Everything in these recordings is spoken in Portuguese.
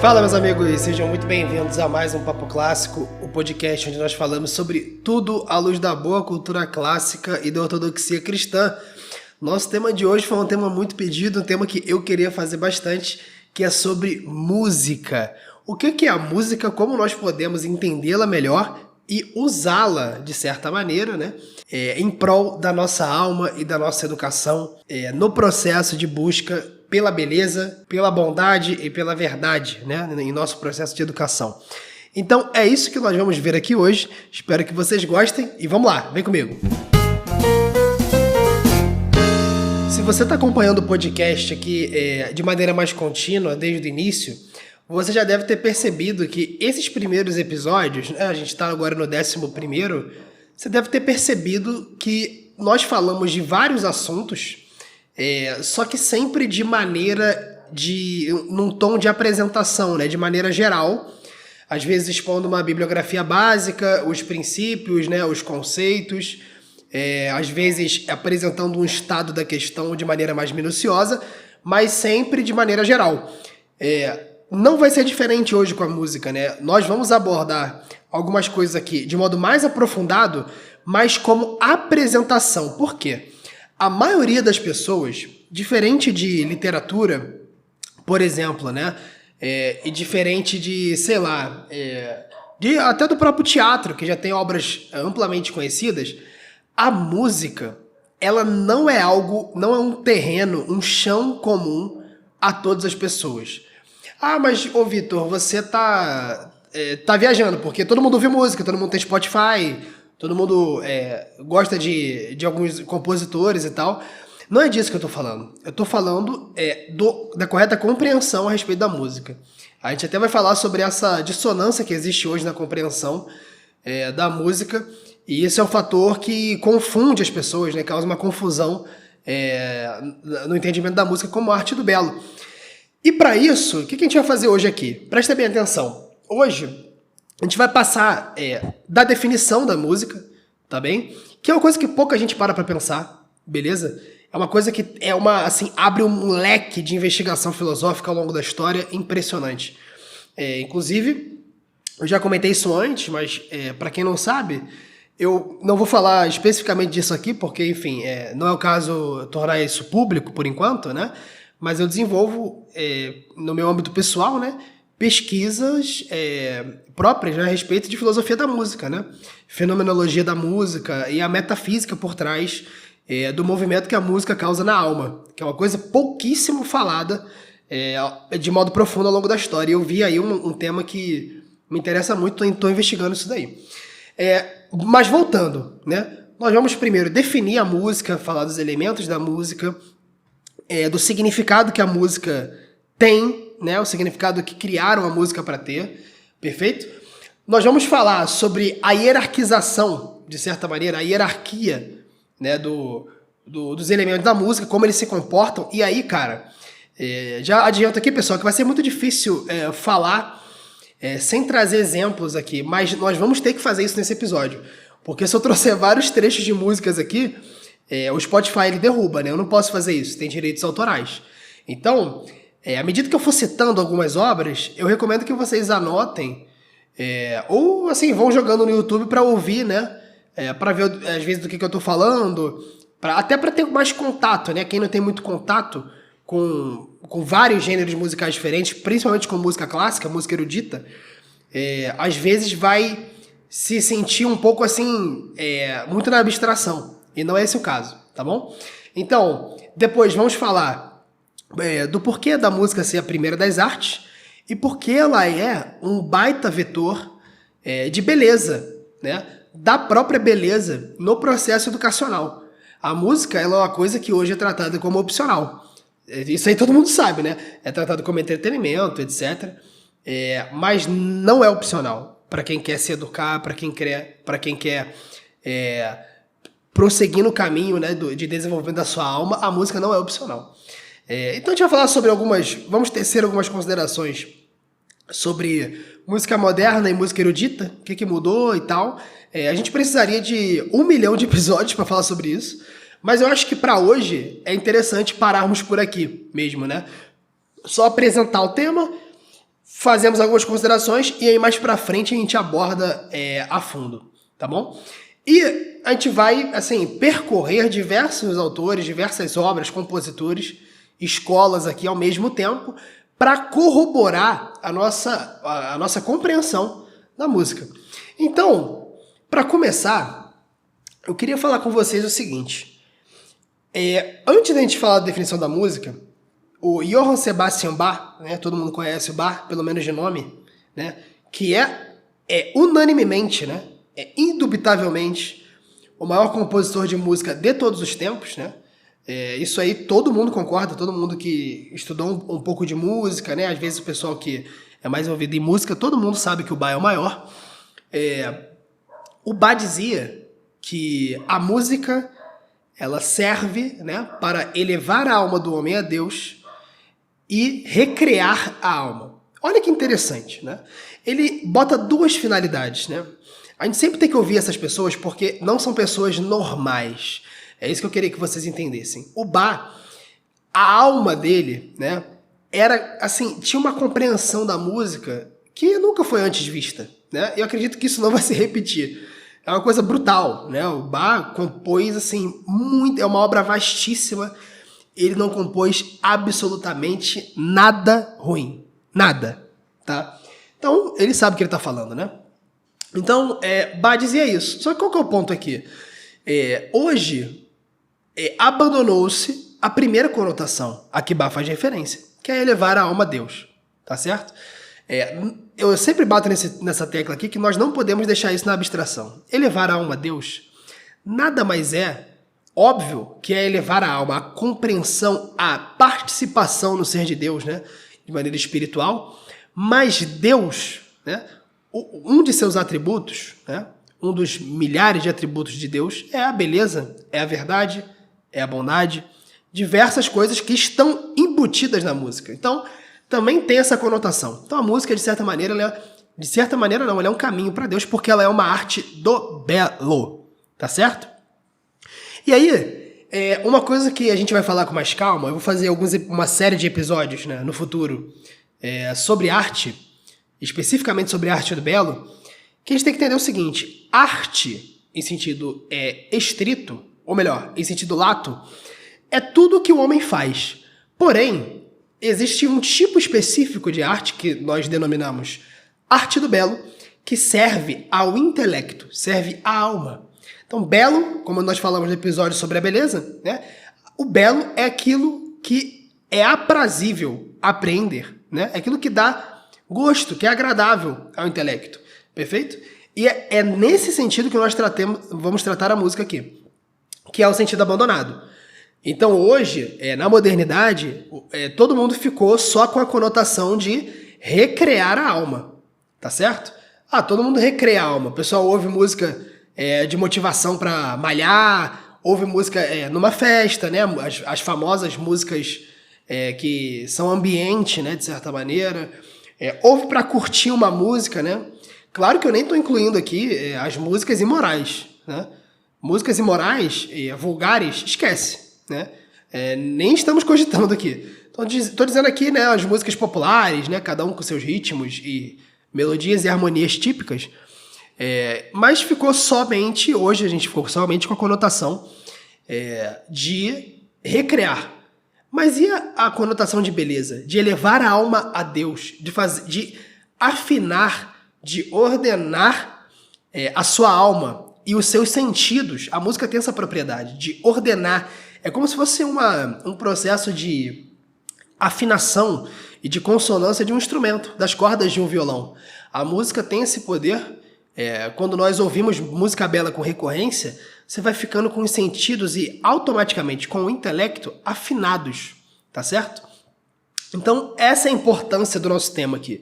Fala, meus amigos, sejam muito bem-vindos a mais um Papo Clássico, o podcast onde nós falamos sobre tudo à luz da boa cultura clássica e da ortodoxia cristã. Nosso tema de hoje foi um tema muito pedido, um tema que eu queria fazer bastante, que é sobre música. O que é a música, como nós podemos entendê-la melhor e usá-la, de certa maneira, né? Em prol da nossa alma e da nossa educação, no processo de busca pela beleza, pela bondade e pela verdade, né, em nosso processo de educação. Então é isso que nós vamos ver aqui hoje. Espero que vocês gostem e vamos lá, vem comigo. Se você está acompanhando o podcast aqui de maneira mais contínua desde o início, você já deve ter percebido que esses primeiros episódios, a gente está agora no 11º, você deve ter percebido que nós falamos de vários assuntos, só que sempre de maneira num tom de apresentação, né, de maneira geral, às vezes expondo uma bibliografia básica, os princípios, né, os conceitos, às vezes apresentando um estado da questão de maneira mais minuciosa, mas sempre de maneira geral. Não vai ser diferente hoje com a música, né? Nós vamos abordar algumas coisas aqui de modo mais aprofundado, mas como apresentação. Por quê? A maioria das pessoas, diferente de literatura, por exemplo, né? E diferente de, sei lá, até do próprio teatro, que já tem obras amplamente conhecidas, a música, ela não é um terreno, um chão comum a todas as pessoas. Ah, mas, ô Vitor, você tá viajando, porque todo mundo ouve música, todo mundo tem Spotify, todo mundo gosta de alguns compositores e tal. Não é disso que eu tô falando. Eu tô falando da correta compreensão a respeito da música. A gente até vai falar sobre essa dissonância que existe hoje na compreensão da música, e esse é um fator que confunde as pessoas, né, causa uma confusão no entendimento da música como arte do belo. E para isso, o que a gente vai fazer hoje aqui? Presta bem atenção. Hoje, a gente vai passar da definição da música, tá bem? Que é uma coisa que pouca gente para pensar, beleza? É uma coisa que abre um leque de investigação filosófica ao longo da história impressionante. Inclusive, eu já comentei isso antes, mas para quem não sabe, eu não vou falar especificamente disso aqui, porque, enfim, não é o caso tornar isso público por enquanto, né? Mas eu desenvolvo, no meu âmbito pessoal, né, pesquisas próprias, né, a respeito de filosofia da música, né, fenomenologia da música e a metafísica por trás do movimento que a música causa na alma, que é uma coisa pouquíssimo falada de modo profundo ao longo da história. E eu vi aí um tema que me interessa muito, estou investigando isso daí. Mas voltando, né, nós vamos primeiro definir a música, falar dos elementos da música, do significado que a música tem, né? O significado que criaram a música para ter, perfeito? Nós vamos falar sobre a hierarquização, de certa maneira, a hierarquia, né, dos elementos da música, como eles se comportam. E aí, cara, já adianto aqui, pessoal, que vai ser muito difícil falar sem trazer exemplos aqui, mas nós vamos ter que fazer isso nesse episódio, porque se eu trouxer vários trechos de músicas aqui, o Spotify ele derruba, né? Eu não posso fazer isso, tem direitos autorais. Então, à medida que eu for citando algumas obras, eu recomendo que vocês anotem, ou assim, vão jogando no YouTube para ouvir, né? Para ver, às vezes, do que eu tô falando, até para ter mais contato, né? Quem não tem muito contato com vários gêneros musicais diferentes, principalmente com música clássica, música erudita, às vezes vai se sentir um pouco assim, muito na abstração. E não é esse o caso, tá bom? Então, depois vamos falar do porquê da música ser a primeira das artes e porquê ela é um baita vetor de beleza, né? Da própria beleza no processo educacional. A música ela é uma coisa que hoje é tratada como opcional. Isso aí todo mundo sabe, né? É tratado como entretenimento, etc. Mas não é opcional para quem quer se educar, para quem quer prosseguir no caminho, né, de desenvolvimento da sua alma. A música não é opcional. Então a gente vai falar sobre vamos tecer algumas considerações sobre música moderna e música erudita, o que mudou e tal. A gente precisaria de 1 milhão de episódios para falar sobre isso, mas eu acho que para hoje é interessante pararmos por aqui mesmo, né? Só apresentar o tema, fazemos algumas considerações e aí mais pra frente a gente aborda a fundo, tá bom? E a gente vai, assim, percorrer diversos autores, diversas obras, compositores, escolas aqui ao mesmo tempo, para corroborar a nossa compreensão da música. Então, para começar, eu queria falar com vocês o seguinte. Antes da gente falar da definição da música, o Johann Sebastian Bach, né, todo mundo conhece o Bach, pelo menos de nome, né, que é unanimemente, né, indubitavelmente, o maior compositor de música de todos os tempos, né? Isso aí todo mundo concorda, todo mundo que estudou um pouco de música, né? Às vezes o pessoal que é mais envolvido em música, todo mundo sabe que o Bach é o maior. O Bach dizia que a música, ela serve, né, para elevar a alma do homem a Deus e recriar a alma. Olha que interessante, né? Ele bota duas finalidades, né? A gente sempre tem que ouvir essas pessoas porque não são pessoas normais. É isso que eu queria que vocês entendessem. O Bach, a alma dele, né, era assim, tinha uma compreensão da música que nunca foi antes vista, né? Eu acredito que isso não vai se repetir. É uma coisa brutal, né? O Bach compôs assim muito, é uma obra vastíssima. Ele não compôs absolutamente nada ruim, nada, tá? Então, ele sabe o que ele está falando, né? Então, Bach dizia isso. Só que qual que é o ponto aqui? Hoje, abandonou-se a primeira conotação a que Bach faz referência, que é elevar a alma a Deus, tá certo? Eu sempre bato nessa tecla aqui que nós não podemos deixar isso na abstração. Elevar a alma a Deus nada mais óbvio que é elevar a alma, a compreensão, a participação no ser de Deus, né, de maneira espiritual, mas Deus, né, um de seus atributos, né, um dos milhares de atributos de Deus é a beleza, é a verdade, é a bondade, diversas coisas que estão embutidas na música. Então, também tem essa conotação. Então, a música, de certa maneira, ela é um caminho para Deus, porque ela é uma arte do belo, tá certo? E aí, uma coisa que a gente vai falar com mais calma, eu vou fazer uma série de episódios, né, no futuro sobre arte, especificamente sobre a arte do belo, que a gente tem que entender o seguinte: arte, em sentido estrito, ou melhor, em sentido lato, é tudo que o homem faz. Porém, existe um tipo específico de arte que nós denominamos arte do belo, que serve ao intelecto, serve à alma. Então, belo, como nós falamos no episódio sobre a beleza, né? O belo é aquilo que é aprazível apreender, né? É aquilo que dá gosto, que é agradável ao intelecto, perfeito? E é nesse sentido que nós vamos tratar a música aqui, que é o sentido abandonado. Então, hoje, na modernidade, todo mundo ficou só com a conotação de recrear a alma, tá certo? Todo mundo recreia a alma. O pessoal ouve música de motivação para malhar, ouve música numa festa, né? As famosas músicas que são ambiente, né, de certa maneira. Ouve para curtir uma música, né? Claro que eu nem estou incluindo aqui as músicas imorais, né? Músicas imorais, vulgares, esquece, né? Nem estamos cogitando aqui. Estou dizendo aqui, né, as músicas populares, né, cada um com seus ritmos e melodias e harmonias típicas. Mas hoje a gente ficou somente com a conotação de recrear. Mas e a conotação de beleza? De elevar a alma a Deus, de afinar, de ordenar a sua alma e os seus sentidos. A música tem essa propriedade de ordenar. É como se fosse um processo de afinação e de consonância de um instrumento, das cordas de um violão. A música tem esse poder. Quando nós ouvimos música bela com recorrência, você vai ficando com os sentidos e automaticamente com o intelecto afinados, tá certo? Então, essa é a importância do nosso tema aqui.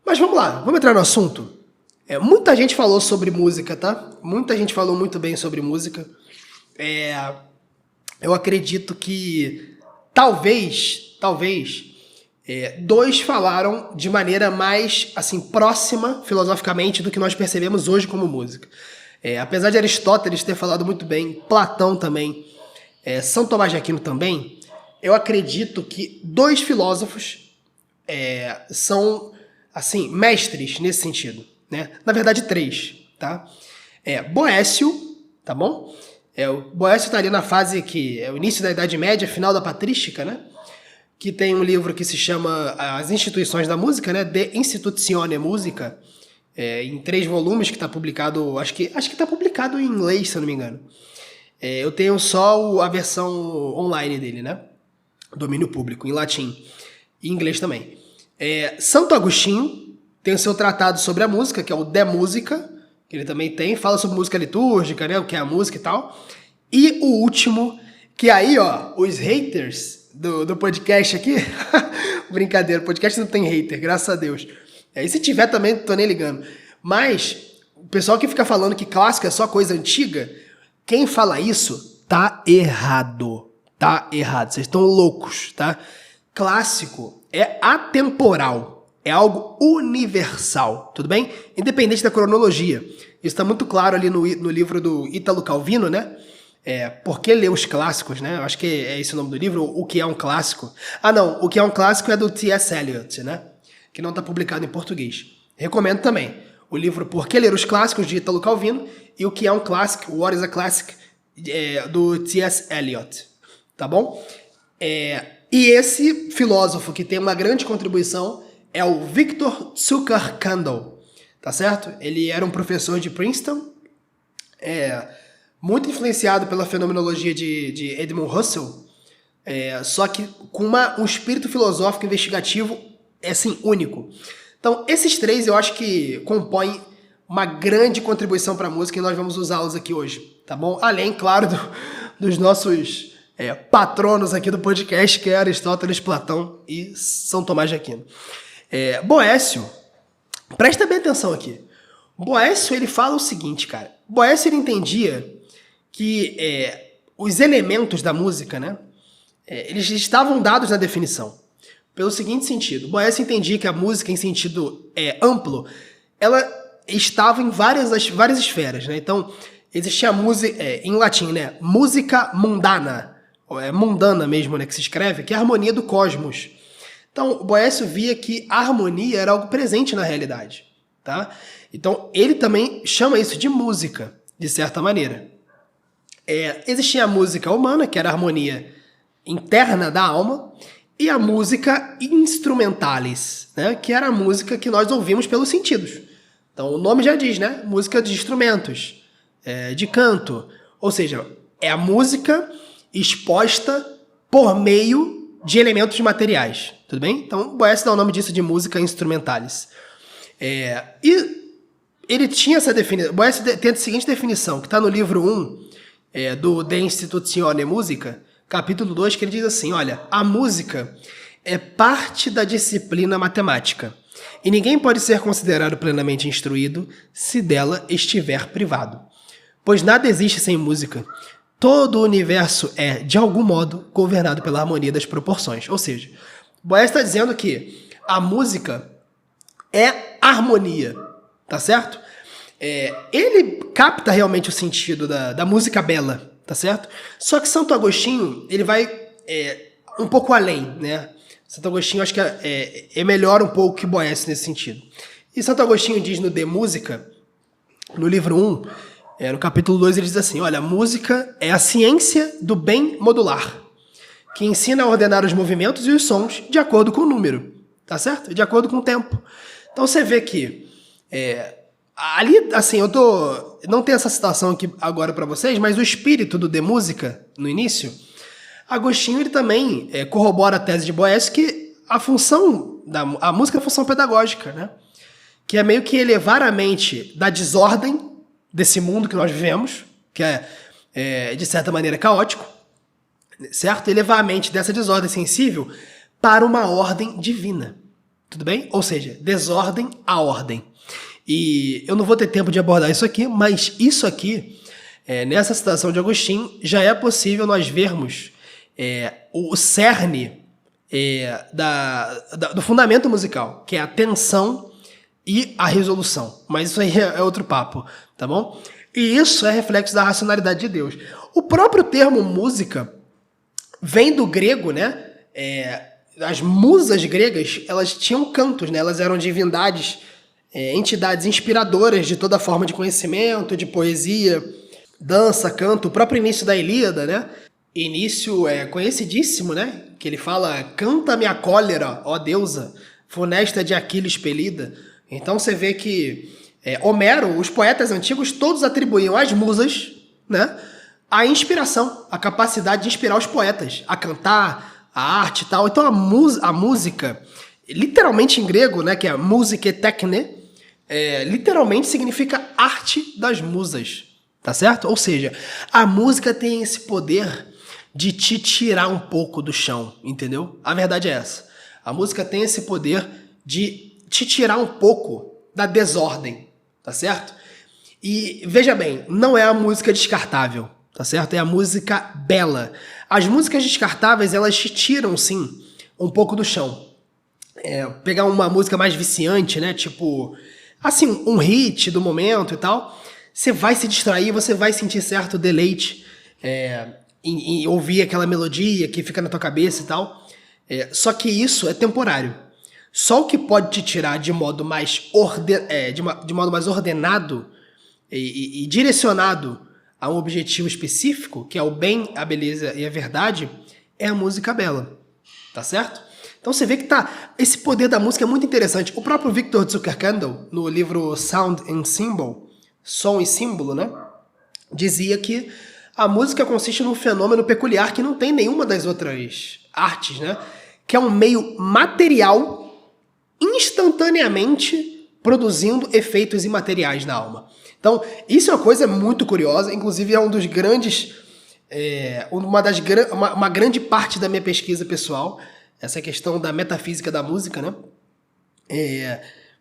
Mas vamos lá, vamos entrar no assunto? Muita gente falou sobre música, tá? Muita gente falou muito bem sobre música. Eu acredito que talvez, dois falaram de maneira mais assim próxima filosoficamente do que nós percebemos hoje como música. Apesar de Aristóteles ter falado muito bem, Platão também, São Tomás de Aquino também, eu acredito que dois filósofos são assim, mestres nesse sentido, né? Na verdade, 3, tá? Boécio, tá bom? O Boécio está ali na fase que é o início da Idade Média, final da patrística, né? Que tem um livro que se chama As Instituições da Música, né? De Institutione Musica, em 3 volumes, que está publicado, acho que está publicado em inglês, se eu não me engano. Eu tenho só a versão online dele, né? Domínio público, em latim e em inglês também. Santo Agostinho tem o seu tratado sobre a música, que é o De Musica, que ele também tem, fala sobre música litúrgica, né? O que é a música e tal. E o último, que aí, ó, os haters do podcast aqui, brincadeira, o podcast não tem hater, graças a Deus. E se tiver também, tô nem ligando. Mas o pessoal que fica falando que clássico é só coisa antiga, quem fala isso tá errado. Tá errado. Vocês estão loucos, tá? Clássico é atemporal. É algo universal, tudo bem? Independente da cronologia. Isso está muito claro ali no livro do Ítalo Calvino, né? Por que ler os clássicos, né? Eu acho que é esse o nome do livro, O que é um clássico. Ah, não. O que é um clássico é do T.S. Eliot, né? Que não está publicado em português. Recomendo também o livro Por que ler os clássicos, de Ítalo Calvino, e O que é um clássico, What is a Classic, do T.S. Eliot. Tá bom? E esse filósofo que tem uma grande contribuição é o Victor Tsucher-Kandel, tá certo? Ele era um professor de Princeton, muito influenciado pela fenomenologia de Edmund Husserl, só que com um espírito filosófico investigativo, assim, único. Então, esses 3 eu acho que compõem uma grande contribuição para a música e nós vamos usá-los aqui hoje, tá bom? Além, claro, dos nossos patronos aqui do podcast, que é Aristóteles, Platão e São Tomás de Aquino. Boécio, presta bem atenção aqui. Boécio, ele fala o seguinte, cara. Boécio, ele entendia que os elementos da música, né, eles estavam dados na definição. Pelo seguinte sentido, Boécio entendia que a música, em sentido amplo, ela estava em várias esferas, né? Então, existia a música, em latim, né, música mundana, mundana mesmo, né, que se escreve, que é a harmonia do cosmos. Então, Boécio via que a harmonia era algo presente na realidade, tá? Então, ele também chama isso de música, de certa maneira. Existia a música humana, que era a harmonia interna da alma, e a música instrumentalis, né, que era a música que nós ouvimos pelos sentidos. Então, o nome já diz, né? Música de instrumentos, de canto. Ou seja, é a música exposta por meio de elementos materiais, tudo bem? Então, Boécio dá o nome disso de música instrumentalis. E ele tinha essa definição. Boécio tem a seguinte definição, que está no livro 1 do De Institutione Musica, capítulo 2, que ele diz assim, olha, a música é parte da disciplina matemática, e ninguém pode ser considerado plenamente instruído se dela estiver privado. Pois nada existe sem música. Todo o universo é, de algum modo, governado pela harmonia das proporções. Ou seja, Boécio está dizendo que a música é harmonia, tá certo? Ele capta realmente o sentido da música bela, tá certo? Só que Santo Agostinho, ele vai um pouco além, né? Santo Agostinho, acho que melhor um pouco que Boécio nesse sentido. E Santo Agostinho diz no De Música, no livro 1, no capítulo 2, ele diz assim, olha, a música é a ciência do bem modular, que ensina a ordenar os movimentos e os sons de acordo com o número, tá certo? De acordo com o tempo. Então você vê que ali, assim, não tenho essa citação aqui agora para vocês, mas o espírito do De Música, no início, Agostinho, ele também corrobora a tese de Boécio que a música é a função pedagógica, né? Que é meio que elevar a mente da desordem desse mundo que nós vivemos, que é de certa maneira caótico, certo? Elevar a mente dessa desordem sensível para uma ordem divina, tudo bem? Ou seja, desordem a ordem. E eu não vou ter tempo de abordar isso aqui, mas isso aqui, nessa citação de Agostinho, já é possível nós vermos o cerne do fundamento musical, que é a tensão e a resolução. Mas isso aí é outro papo, tá bom? E isso é reflexo da racionalidade de Deus. O próprio termo música vem do grego, né? as musas gregas, elas tinham cantos, né? Elas eram divindades, entidades inspiradoras de toda forma de conhecimento, de poesia, dança, canto. O próprio início da Ilíada, né? Início conhecidíssimo, né? Que ele fala, canta-me a cólera, ó deusa, funesta de Aquiles pelida. Então você vê que Homero, os poetas antigos, todos atribuíam às musas, né, a inspiração, a capacidade de inspirar os poetas a cantar, a arte e tal. Então a música, literalmente em grego, né, que é musique techne, literalmente significa arte das musas, tá certo? Ou seja, a música tem esse poder de te tirar um pouco do chão, entendeu? A verdade é essa. A música tem esse poder de te tirar um pouco da desordem, tá certo? E veja bem, não é a música descartável, tá certo? É a música bela. As músicas descartáveis, elas te tiram, sim, um pouco do chão. Pegar uma música mais viciante, né? Tipo, assim, um hit do momento e tal, você vai se distrair, você vai sentir certo deleite em ouvir aquela melodia que fica na tua cabeça e tal. Só que isso é temporário. Só o que pode te tirar de modo mais, de modo mais ordenado e direcionado a um objetivo específico, que é o bem, a beleza e a verdade, é a música bela. Tá certo? Então você vê que esse poder da música é muito interessante. O próprio Victor Zuckerkandl, no livro Sound and Symbol, Som e Símbolo, né, dizia que a música consiste num fenômeno peculiar que não tem nenhuma das outras artes, né, que é um meio material instantaneamente produzindo efeitos imateriais na alma. Então, isso é uma coisa muito curiosa, inclusive é um dos grandes, uma grande parte da minha pesquisa pessoal, essa questão da metafísica da música, né?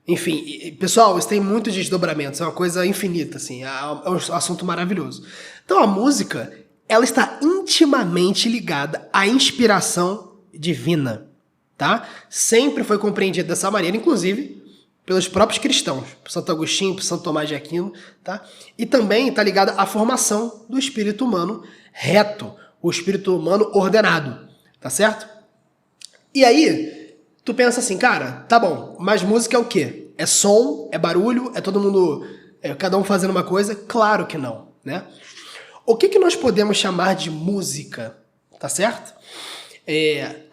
Enfim, pessoal, isso tem muitos desdobramentos, é uma coisa infinita, assim, é um assunto maravilhoso. Então, a música, ela está intimamente ligada à inspiração divina, tá? Sempre foi compreendido dessa maneira, inclusive pelos próprios cristãos, por Santo Agostinho, por Santo Tomás de Aquino, tá? E também está ligada à formação do espírito humano reto, o espírito humano ordenado, tá certo? E aí, tu pensa assim, cara, tá bom, mas música é o quê? É som? É barulho? É todo mundo, cada um fazendo uma coisa? Claro que não, né? O que nós podemos chamar de música, tá certo?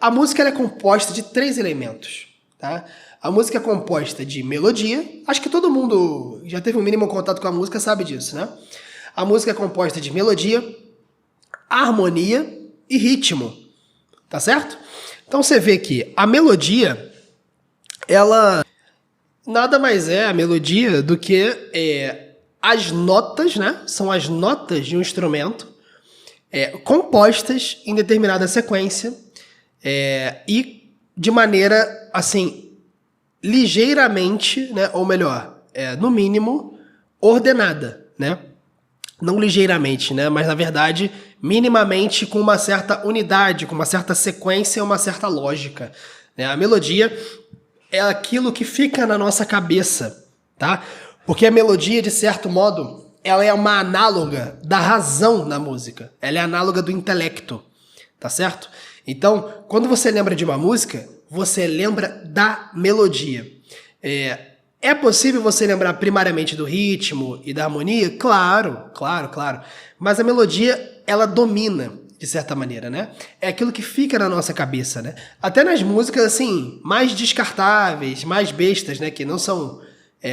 A música ela é composta de 3 elementos, tá? A música é composta de melodia, acho que todo mundo já teve um mínimo contato com a música sabe disso, né? A música é composta de melodia, harmonia e ritmo, tá certo? Então você vê que a melodia, ela nada mais é a melodia do que as notas, né? São as notas de um instrumento compostas em determinada sequência e de maneira, assim, ligeiramente, né? Ou melhor, no mínimo, ordenada, né? Não ligeiramente, né? Mas, na verdade, minimamente com uma certa unidade, com uma certa sequência e uma certa lógica, né? A melodia é aquilo que fica na nossa cabeça, tá? Porque a melodia, de certo modo, ela é uma análoga da razão na música. Ela é análoga do intelecto, tá certo? Então, quando você lembra de uma música, você lembra da melodia. É possível você lembrar primariamente do ritmo e da harmonia? Claro, claro, claro. Mas a melodia, ela domina, de certa maneira, né? É aquilo que fica na nossa cabeça, né? Até nas músicas, assim, mais descartáveis, mais bestas, né? Que não são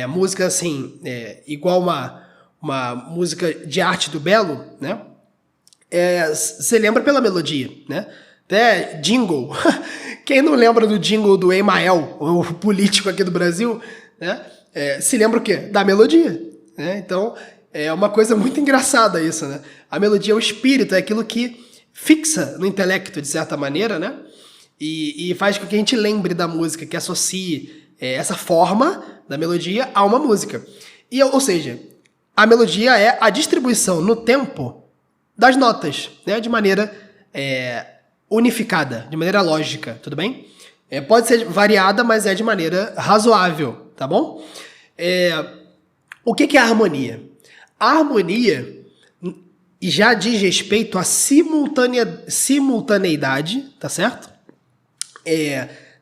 músicas, assim, igual uma música de arte do belo, né? Você lembra pela melodia, né? Até jingle. Quem não lembra do jingle do Emael, o político aqui do Brasil, né? Se lembra o quê? Da melodia, né? Então, é uma coisa muito engraçada isso, né? A melodia é o espírito, é aquilo que fixa no intelecto, de certa maneira, né? E faz com que a gente lembre da música, que associe essa forma da melodia a uma música. Ou seja, a melodia é a distribuição no tempo das notas, né? De maneira unificada, de maneira lógica, tudo bem? Pode ser variada, mas é de maneira razoável, tá bom? O que é a harmonia? A harmonia já diz respeito à simultaneidade, tá certo?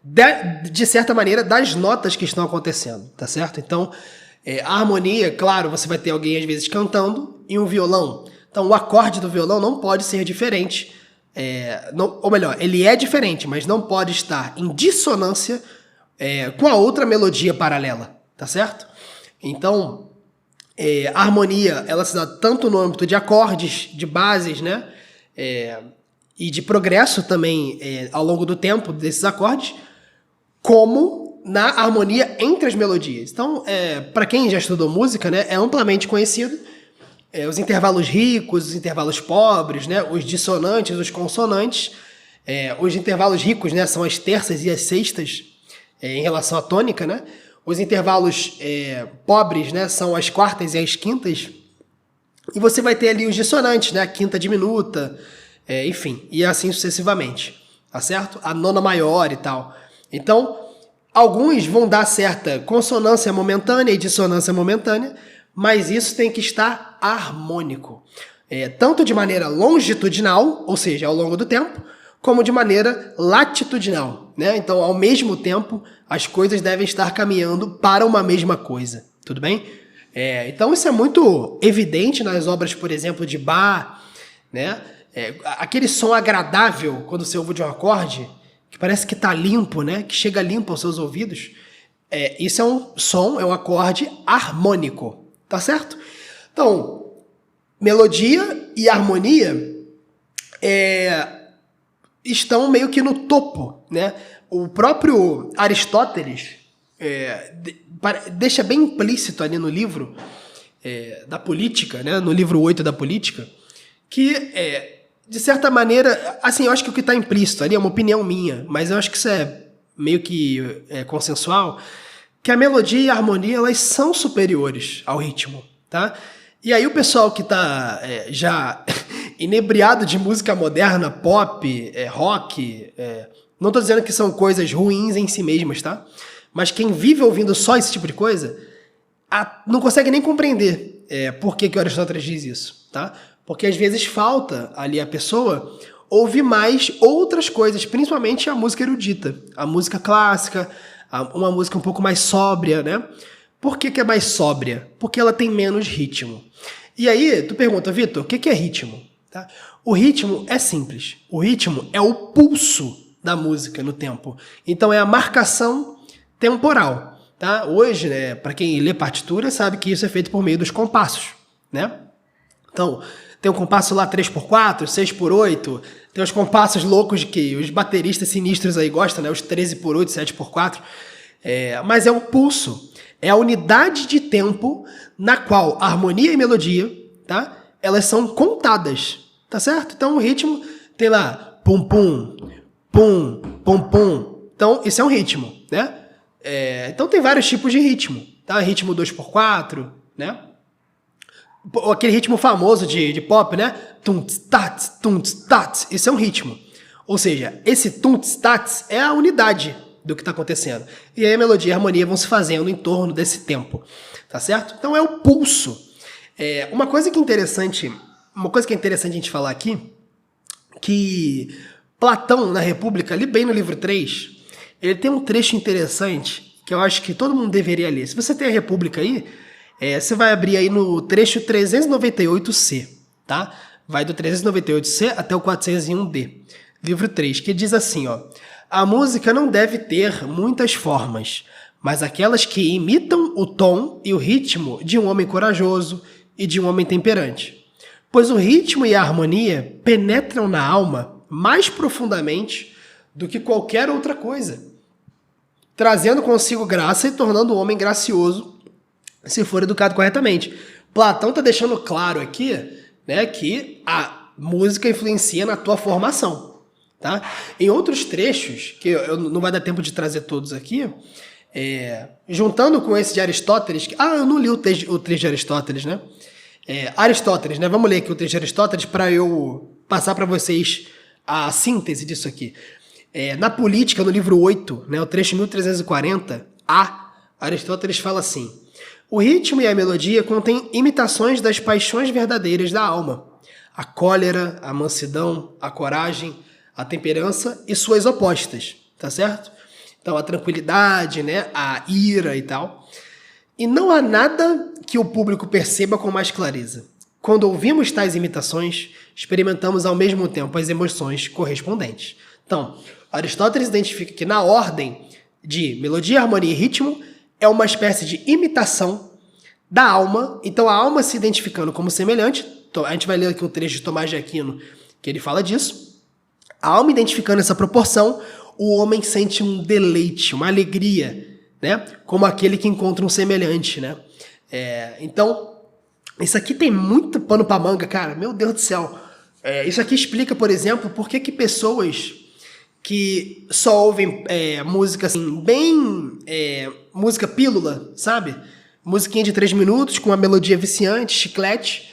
de certa maneira, das notas que estão acontecendo, tá certo? Então, a harmonia, claro, você vai ter alguém às vezes cantando e um violão. Então, o acorde do violão não pode ser diferente, ou melhor, ele é diferente, mas não pode estar em dissonância com a outra melodia paralela, tá certo? Então, a harmonia, ela se dá tanto no âmbito de acordes, de bases, né? E de progresso também ao longo do tempo desses acordes, como na harmonia entre as melodias. Então, para quem já estudou música, né, é amplamente conhecido os intervalos ricos, os intervalos pobres, né, os dissonantes, os consonantes. Os intervalos ricos, né, são as terças e as sextas em relação à tônica, né? Os intervalos pobres, né, são as quartas e as quintas. E você vai ter ali os dissonantes, né, a quinta diminuta, enfim, e assim sucessivamente, tá certo? A nona maior e tal. Então, alguns vão dar certa consonância momentânea e dissonância momentânea, mas isso tem que estar harmônico. Tanto de maneira longitudinal, ou seja, ao longo do tempo, como de maneira latitudinal, né? Então, ao mesmo tempo, as coisas devem estar caminhando para uma mesma coisa, tudo bem? Então, isso é muito evidente nas obras, por exemplo, de Bach, né? Aquele som agradável quando você ouve de um acorde, que parece que está limpo, né? Que chega limpo aos seus ouvidos. Isso é um som, é um acorde harmônico, tá certo? Então, melodia e harmonia estão meio que no topo, né? O próprio Aristóteles deixa bem implícito ali no livro da Política, né? No livro 8 da Política, que, de certa maneira, assim, eu acho que o que está implícito ali é uma opinião minha, mas eu acho que isso é meio que consensual, que a melodia e a harmonia, elas são superiores ao ritmo, tá? E aí o pessoal que está já inebriado de música moderna, pop, rock, não estou dizendo que são coisas ruins em si mesmas, tá? Mas quem vive ouvindo só esse tipo de coisa, não consegue nem compreender por que o Aristóteles diz isso, tá? Porque às vezes falta ali a pessoa ouvir mais outras coisas, principalmente a música erudita, a música clássica, uma música um pouco mais sóbria, né? Por que é mais sóbria? Porque ela tem menos ritmo. E aí, tu pergunta, Vitor, o que é ritmo? Tá? O ritmo é simples. O ritmo é o pulso da música no tempo. Então, é a marcação temporal. Tá? Hoje, né, para quem lê partitura, sabe que isso é feito por meio dos compassos, né? Então, tem um compasso lá 3x4, 6x8, tem os compassos loucos que os bateristas sinistros aí gostam, né? Os 13x8, 7x4. Mas é o pulso. É a unidade de tempo na qual a harmonia e melodia, tá? Elas são contadas, tá certo? Então o ritmo tem lá pum pum, pum, pum pum. Então isso é um ritmo, né? Então tem vários tipos de ritmo, tá? Ritmo 2x4, né? Aquele ritmo famoso de pop, né? Tum-ts, tats, tum-ts, tats. Isso é um ritmo. Ou seja, esse tum-ts, tats é a unidade do que está acontecendo. E aí a melodia e a harmonia vão se fazendo em torno desse tempo, tá certo? Então é o pulso. Uma coisa que é interessante a gente falar aqui, que Platão, na República, ali bem no livro 3, ele tem um trecho interessante que eu acho que todo mundo deveria ler. Se você tem a República aí, você vai abrir aí no trecho 398C, tá? Vai do 398C até o 401D. Livro 3, que diz assim, ó: a música não deve ter muitas formas, mas aquelas que imitam o tom e o ritmo de um homem corajoso e de um homem temperante. Pois o ritmo e a harmonia penetram na alma mais profundamente do que qualquer outra coisa, trazendo consigo graça e tornando o homem gracioso se for educado corretamente. Platão está deixando claro aqui, né, que a música influencia na tua formação. Tá? Em outros trechos, que eu não vai dar tempo de trazer todos aqui, juntando com esse de Aristóteles, eu não li o trecho de Aristóteles, né? Aristóteles, né? Vamos ler aqui o trecho de Aristóteles para eu passar para vocês a síntese disso aqui. Na Política, no livro 8, né, o trecho 1340, Aristóteles fala assim: o ritmo e a melodia contêm imitações das paixões verdadeiras da alma, a cólera, a mansidão, a coragem, a temperança e suas opostas, tá certo? Então a tranquilidade, né, a ira e tal. E não há nada que o público perceba com mais clareza. Quando ouvimos tais imitações, experimentamos ao mesmo tempo as emoções correspondentes. Então, Aristóteles identifica que na ordem de melodia, harmonia e ritmo é uma espécie de imitação da alma. Então a alma se identificando como semelhante, a gente vai ler aqui um trecho de Tomás de Aquino que ele fala disso. A alma identificando essa proporção, o homem sente um deleite, uma alegria, né? Como aquele que encontra um semelhante, né? Então, isso aqui tem muito pano pra manga, cara. Meu Deus do céu. Isso aqui explica, por exemplo, por que pessoas que só ouvem música assim, bem... música pílula, sabe? Musiquinha de 3 minutos com uma melodia viciante, chiclete.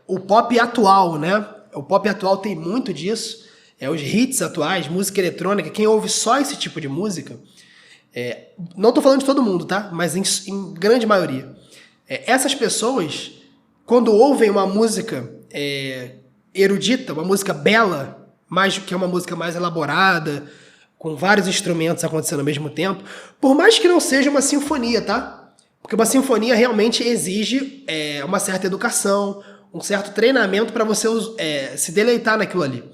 O pop atual, né? O pop atual tem muito disso. Os hits atuais, música eletrônica, quem ouve só esse tipo de música... não tô falando de todo mundo, tá? Mas em grande maioria. Essas pessoas, quando ouvem uma música erudita, uma música bela, que é uma música mais elaborada, com vários instrumentos acontecendo ao mesmo tempo, por mais que não seja uma sinfonia, tá? Porque uma sinfonia realmente exige uma certa educação, um certo treinamento para você se deleitar naquilo ali.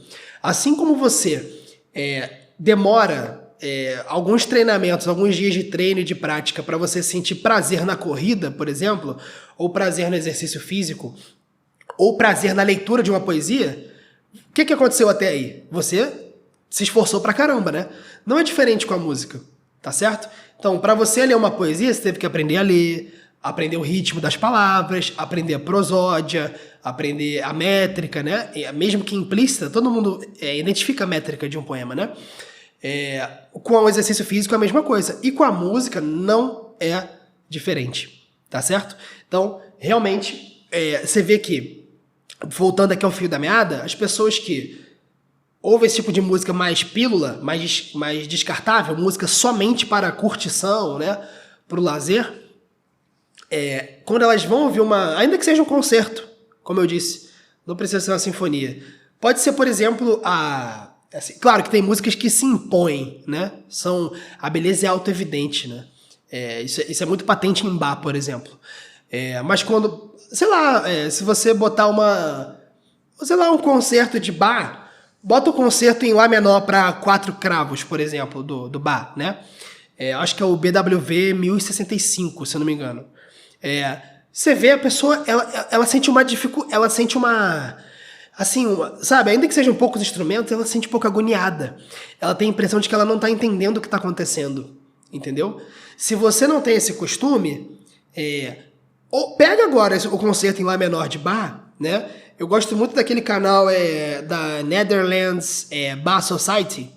Assim como você demora alguns treinamentos, alguns dias de treino e de prática para você sentir prazer na corrida, por exemplo, ou prazer no exercício físico, ou prazer na leitura de uma poesia, o que aconteceu até aí? Você se esforçou pra caramba, né? Não é diferente com a música, tá certo? Então, para você ler uma poesia, você teve que aprender a ler, aprender o ritmo das palavras, aprender a prosódia, aprender a métrica, né? Mesmo que implícita, todo mundo identifica a métrica de um poema, né? Com o exercício físico é a mesma coisa. E com a música não é diferente, tá certo? Então, realmente, você vê que, voltando aqui ao fio da meada, as pessoas que ouvem esse tipo de música mais pílula, mais descartável, música somente para curtição, né? Para o lazer, quando elas vão ouvir ainda que seja um concerto, como eu disse, não precisa ser uma sinfonia. Pode ser, por exemplo, assim, claro que tem músicas que se impõem, né? A beleza é auto-evidente, né? Isso é muito patente em Bach, por exemplo. Mas quando, sei lá, se você botar um concerto de Bach, bota o concerto em Lá menor para 4 cravos, por exemplo, do Bach, né? Acho que é o BWV 1065, se eu não me engano. Você vê a pessoa, ela sente uma dificuldade, ela sente uma... Assim, sabe, ainda que sejam poucos instrumentos, ela se sente um pouco agoniada. Ela tem a impressão de que ela não está entendendo o que está acontecendo, entendeu? Se você não tem esse costume, pega agora o concerto em Lá menor de Bach, né? Eu gosto muito daquele canal da Netherlands Bach Society.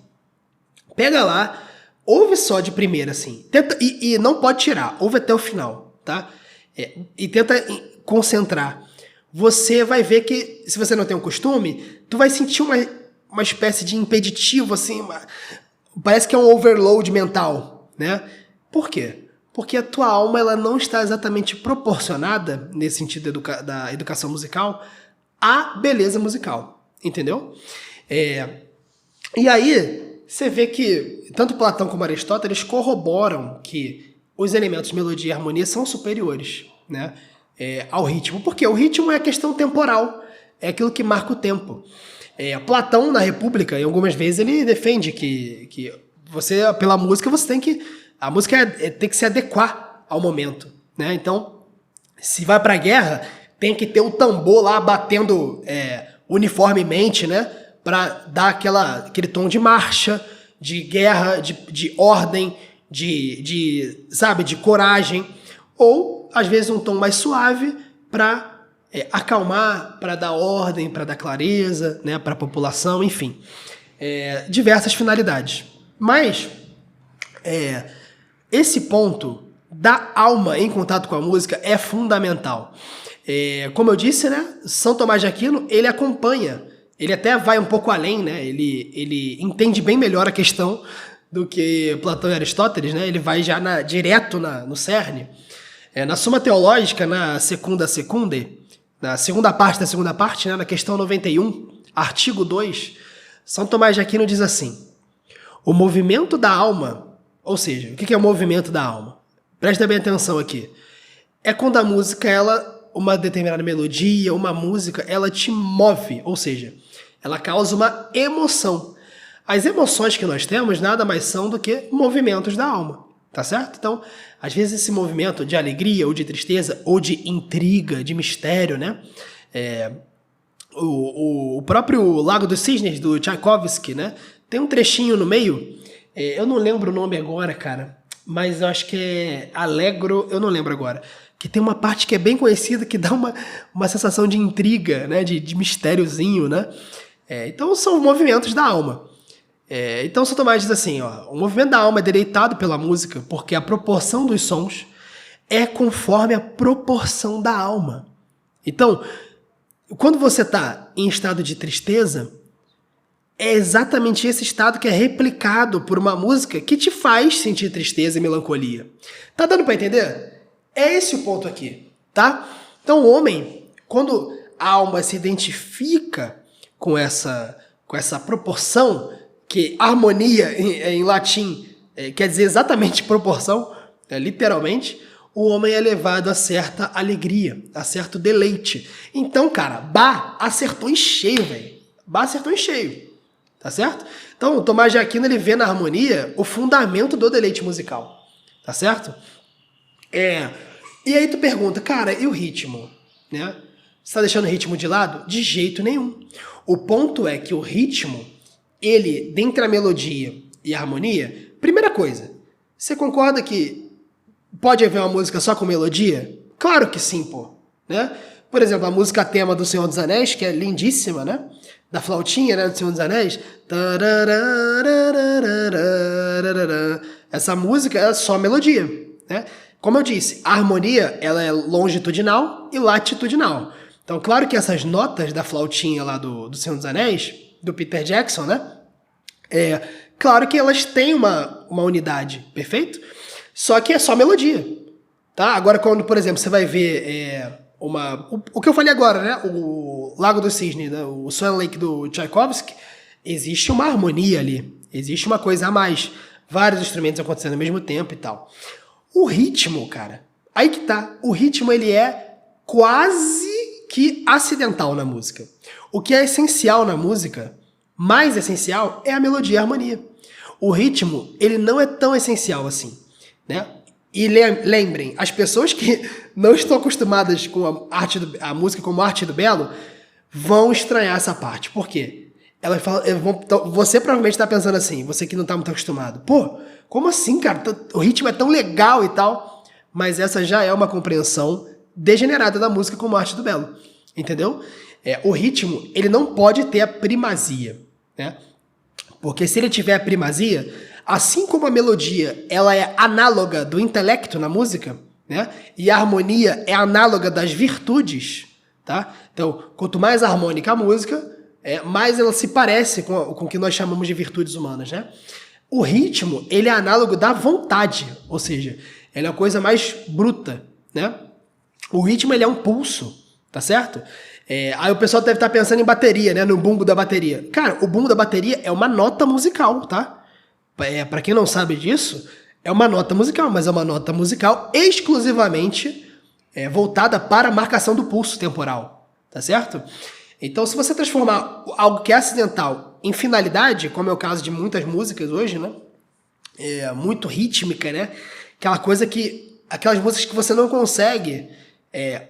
Pega lá, ouve só de primeira, assim. Tenta, e não pode tirar, ouve até o final, tá? E tenta concentrar. Você vai ver que, se você não tem um costume, tu vai sentir uma espécie de impeditivo, assim, parece que é um overload mental, né? Por quê? Porque a tua alma ela não está exatamente proporcionada, nesse sentido da educação musical, à beleza musical, entendeu? E aí, você vê que tanto Platão como Aristóteles corroboram que os elementos melodia e harmonia são superiores, né? Ao ritmo, porque o ritmo é a questão temporal, é aquilo que marca o tempo. Platão, na República, em algumas vezes, ele defende que você, pela música, a música tem que se adequar ao momento, né? Então, se vai pra guerra, tem que ter o tambor lá batendo uniformemente, né? Pra dar aquele tom de marcha, de guerra, de ordem, sabe, de coragem. Ou, às vezes, um tom mais suave para acalmar, para dar ordem, para dar clareza, né, para a população, enfim. Diversas finalidades. Mas, esse ponto da alma em contato com a música é fundamental. Como eu disse, né, São Tomás de Aquino, ele acompanha, ele até vai um pouco além, né, ele entende bem melhor a questão do que Platão e Aristóteles, né, ele vai já direto no cerne. Na Suma Teológica, na segunda parte da segunda parte, né, na questão 91, artigo 2, São Tomás de Aquino diz assim: O movimento da alma, ou seja, o que é o movimento da alma? Presta bem atenção aqui. É quando a música, uma determinada melodia, uma música, ela te move, ou seja, ela causa uma emoção. As emoções que nós temos nada mais são do que movimentos da alma, tá certo? Então, às vezes esse movimento de alegria ou de tristeza ou de intriga, de mistério, né? O próprio Lago dos Cisnes, do Tchaikovsky, né? Tem um trechinho no meio, eu não lembro o nome agora, cara, mas eu acho que é Allegro, eu não lembro agora, que tem uma parte que é bem conhecida, que dá uma sensação de intriga, né? De mistériozinho, né? Então são movimentos da alma. Então São Tomás diz assim, ó, o movimento da alma é deleitado pela música porque a proporção dos sons é conforme a proporção da alma. Então, quando você está em estado de tristeza, é exatamente esse estado que é replicado por uma música que te faz sentir tristeza e melancolia. Tá dando para entender? É esse o ponto aqui, tá? Então o homem, quando a alma se identifica com essa proporção, que harmonia em latim quer dizer exatamente proporção, literalmente, o homem é levado a certa alegria, a certo deleite. Então, cara, Bach acertou em cheio, velho. Bach acertou em cheio, tá certo? Então, o Tomás de Aquino, ele vê na harmonia o fundamento do deleite musical, tá certo? E aí tu pergunta, cara, e o ritmo? Né? Você tá deixando o ritmo de lado? De jeito nenhum. O ponto é que o ritmo, ele, dentre a melodia e a harmonia, primeira coisa, você concorda que pode haver uma música só com melodia? Claro que sim, pô. Né? Por exemplo, a música tema do Senhor dos Anéis, que é lindíssima, né? Da flautinha, né, do Senhor dos Anéis. Essa música é só melodia, né? Como eu disse, a harmonia, ela é longitudinal e latitudinal. Então, claro que essas notas da flautinha lá do Senhor dos Anéis, do Peter Jackson, né? Claro que elas têm uma unidade, perfeito? Só que é só melodia, tá? Agora, quando, por exemplo, você vai ver o que eu falei agora, né? O Lago dos Cisnes, né? O Swan Lake do Tchaikovsky, existe uma harmonia ali, existe uma coisa a mais, vários instrumentos acontecendo ao mesmo tempo e tal. O ritmo, cara, aí que tá, o ritmo ele é quase que acidental na música. O que é essencial na música, mais essencial, é a melodia e a harmonia. O ritmo, ele não é tão essencial assim, né? E lembrem, as pessoas que não estão acostumadas com a música como arte do belo vão estranhar essa parte. Por quê? Você provavelmente está pensando assim, você que não está muito acostumado. Pô, como assim, cara? O ritmo é tão legal e tal. Mas essa já é uma compreensão degenerada da música como arte do belo. Entendeu? O ritmo, ele não pode ter a primazia, né? Porque se ele tiver a primazia, assim como a melodia ela é análoga do intelecto na música, né? E a harmonia é análoga das virtudes, tá? Então, quanto mais harmônica a música, mais ela se parece com o que nós chamamos de virtudes humanas, né? O ritmo, ele é análogo da vontade, ou seja, ele é uma coisa mais bruta, né? O ritmo, ele é um pulso, tá certo? Aí o pessoal deve estar pensando em bateria, né? No bumbo da bateria. Cara, o bumbo da bateria é uma nota musical, tá? Para quem não sabe disso, é uma nota musical, mas é uma nota musical exclusivamente voltada para a marcação do pulso temporal, tá certo? Então, se você transformar algo que é acidental em finalidade, como é o caso de muitas músicas hoje, né? Muito rítmica, né? Aquelas músicas que você não consegue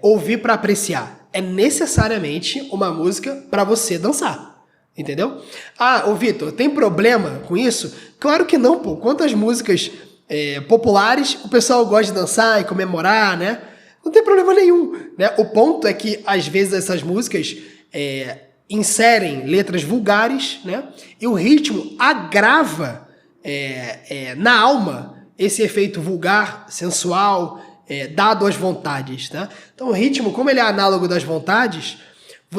ouvir para apreciar. É necessariamente uma música para você dançar. Entendeu? Ah, ô Vitor, tem problema com isso? Claro que não, pô. Quantas músicas populares o pessoal gosta de dançar e comemorar, né? Não tem problema nenhum, né? O ponto é que, às vezes, essas músicas inserem letras vulgares, né? E o ritmo agrava na alma esse efeito vulgar, sensual, dado às vontades, tá? Então, o ritmo, como ele é análogo das vontades,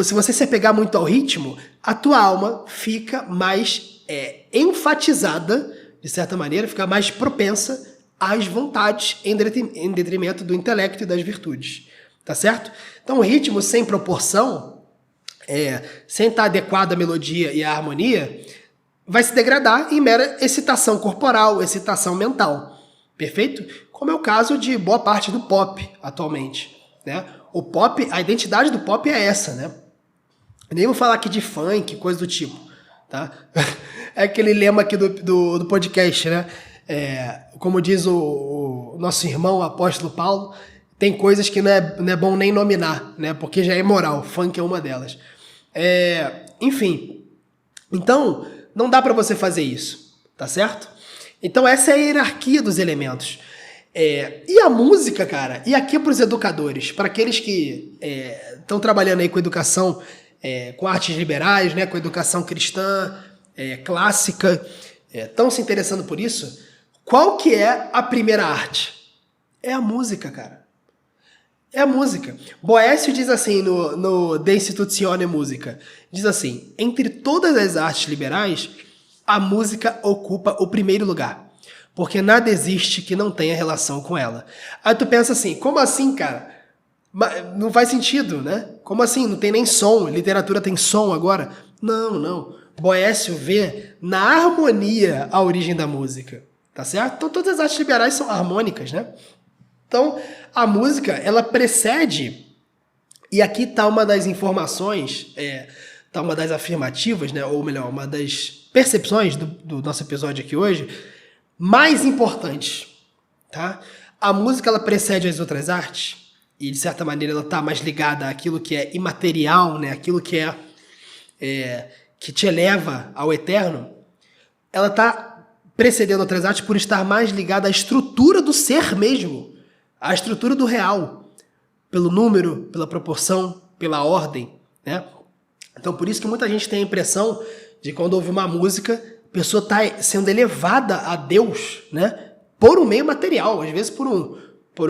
se você se apegar muito ao ritmo, a tua alma fica mais enfatizada, de certa maneira, fica mais propensa às vontades em detrimento do intelecto e das virtudes. Tá certo? Então, o ritmo sem proporção, sem estar adequado à melodia e à harmonia, vai se degradar em mera excitação corporal, excitação mental. Perfeito? Como é o caso de boa parte do pop atualmente, né? O pop, a identidade do pop é essa, né? Nem vou falar aqui de funk, coisa do tipo, tá? É aquele lema aqui do podcast, né? Como diz o nosso irmão, o apóstolo Paulo, tem coisas que não é bom nem nominar, né? Porque já é moral, funk é uma delas. Enfim, então não dá para você fazer isso, tá certo? Então essa é a hierarquia dos elementos. E a música, cara, e aqui para os educadores, para aqueles que estão trabalhando aí com educação, com artes liberais, né, com educação cristã, clássica, estão se interessando por isso, qual que é a primeira arte? É a música, cara. É a música. Boécio diz assim no De Institutione Musica, diz assim, entre todas as artes liberais, a música ocupa o primeiro lugar, porque nada existe que não tenha relação com ela. Aí tu pensa assim, como assim, cara? Não faz sentido, né? Como assim? Não tem nem som, literatura tem som agora? Não. Boécio vê na harmonia a origem da música, tá certo? Então todas as artes liberais são harmônicas, né? Então, a música, ela precede, e aqui está uma das informações, está uma das afirmativas, né, ou melhor, uma das percepções do nosso episódio aqui hoje, mais importantes, tá? A música, ela precede as outras artes, e de certa maneira ela está mais ligada àquilo que é imaterial, né, aquilo que que te eleva ao eterno, ela está precedendo outras artes por estar mais ligada à estrutura do ser mesmo, a estrutura do real, pelo número, pela proporção, pela ordem, né? Então, por isso que muita gente tem a impressão de quando ouve uma música, a pessoa está sendo elevada a Deus, né? Por um meio material, às vezes por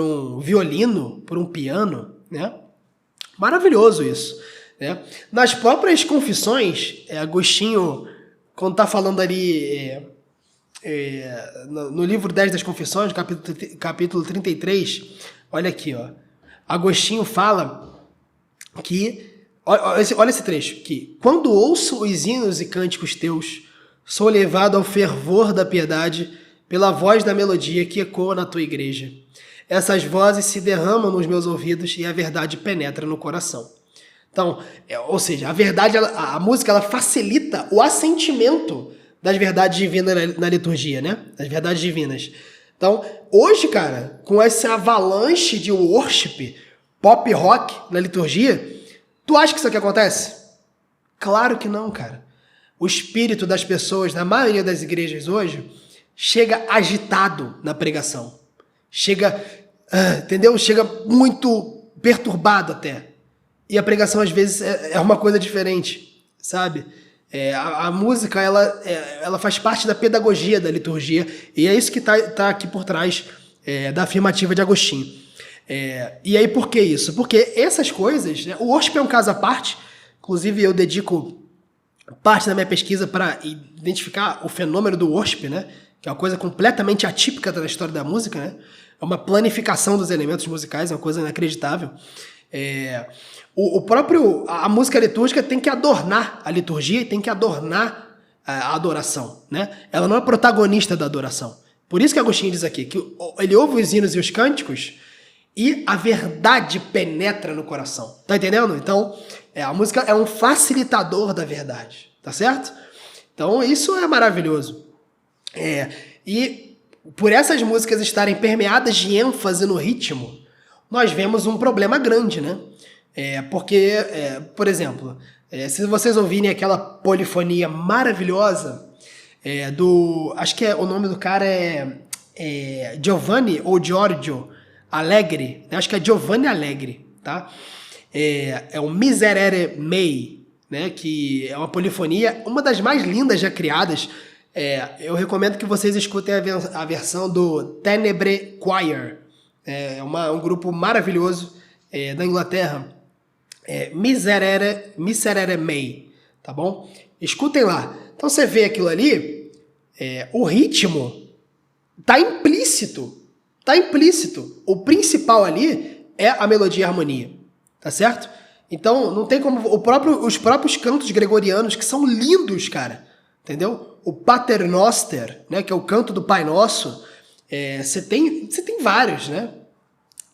um violino, por um piano, né? Maravilhoso isso, né? Nas próprias confissões, Agostinho, quando está falando ali... no livro 10 das Confissões, capítulo 33, olha aqui, ó. Agostinho fala que, olha esse trecho, que quando ouço os hinos e cânticos teus, sou levado ao fervor da piedade pela voz da melodia que ecoa na tua igreja. Essas vozes se derramam nos meus ouvidos e a verdade penetra no coração. Então, ou seja, a verdade, a música, ela facilita o assentimento das verdades divinas na liturgia, né? Das verdades divinas. Então, hoje, cara, com essa avalanche de worship, pop rock na liturgia, tu acha que isso aqui acontece? Claro que não, cara. O espírito das pessoas, na maioria das igrejas hoje, chega agitado na pregação. Chega, entendeu? Chega muito perturbado até. E a pregação, às vezes, é uma coisa diferente, sabe? A música, ela faz parte da pedagogia da liturgia, e é isso que tá aqui por trás da afirmativa de Agostinho. E aí, por que isso? Porque essas coisas, né, o worship é um caso à parte, inclusive eu dedico parte da minha pesquisa para identificar o fenômeno do worship, né, que é uma coisa completamente atípica da história da música, né, é uma planificação dos elementos musicais, é uma coisa inacreditável. A música litúrgica tem que adornar a liturgia e tem que adornar a adoração, né? Ela não é protagonista da adoração. Por isso que Agostinho diz aqui que ele ouve os hinos e os cânticos e a verdade penetra no coração. Tá entendendo? Então, a música é um facilitador da verdade, tá certo? Então, isso é maravilhoso. E por essas músicas estarem permeadas de ênfase no ritmo, nós vemos um problema grande, né? Porque, por exemplo, se vocês ouvirem aquela polifonia maravilhosa acho que o nome do cara é Giovanni ou Giorgio Allegri, acho que é Giovanni Allegri, tá? É o Miserere Mei, né? Que é uma polifonia, uma das mais lindas já criadas. Eu recomendo que vocês escutem a versão do Tenebre Choir. É um grupo maravilhoso da Inglaterra. Miserere Mei, tá bom? Escutem lá. Então você vê aquilo ali, o ritmo tá implícito. O principal ali é a melodia e a harmonia, tá certo? Então não tem como... Os próprios cantos gregorianos, que são lindos, cara, entendeu? o Pater Noster, né, que é o canto do Pai Nosso, você tem vários, né,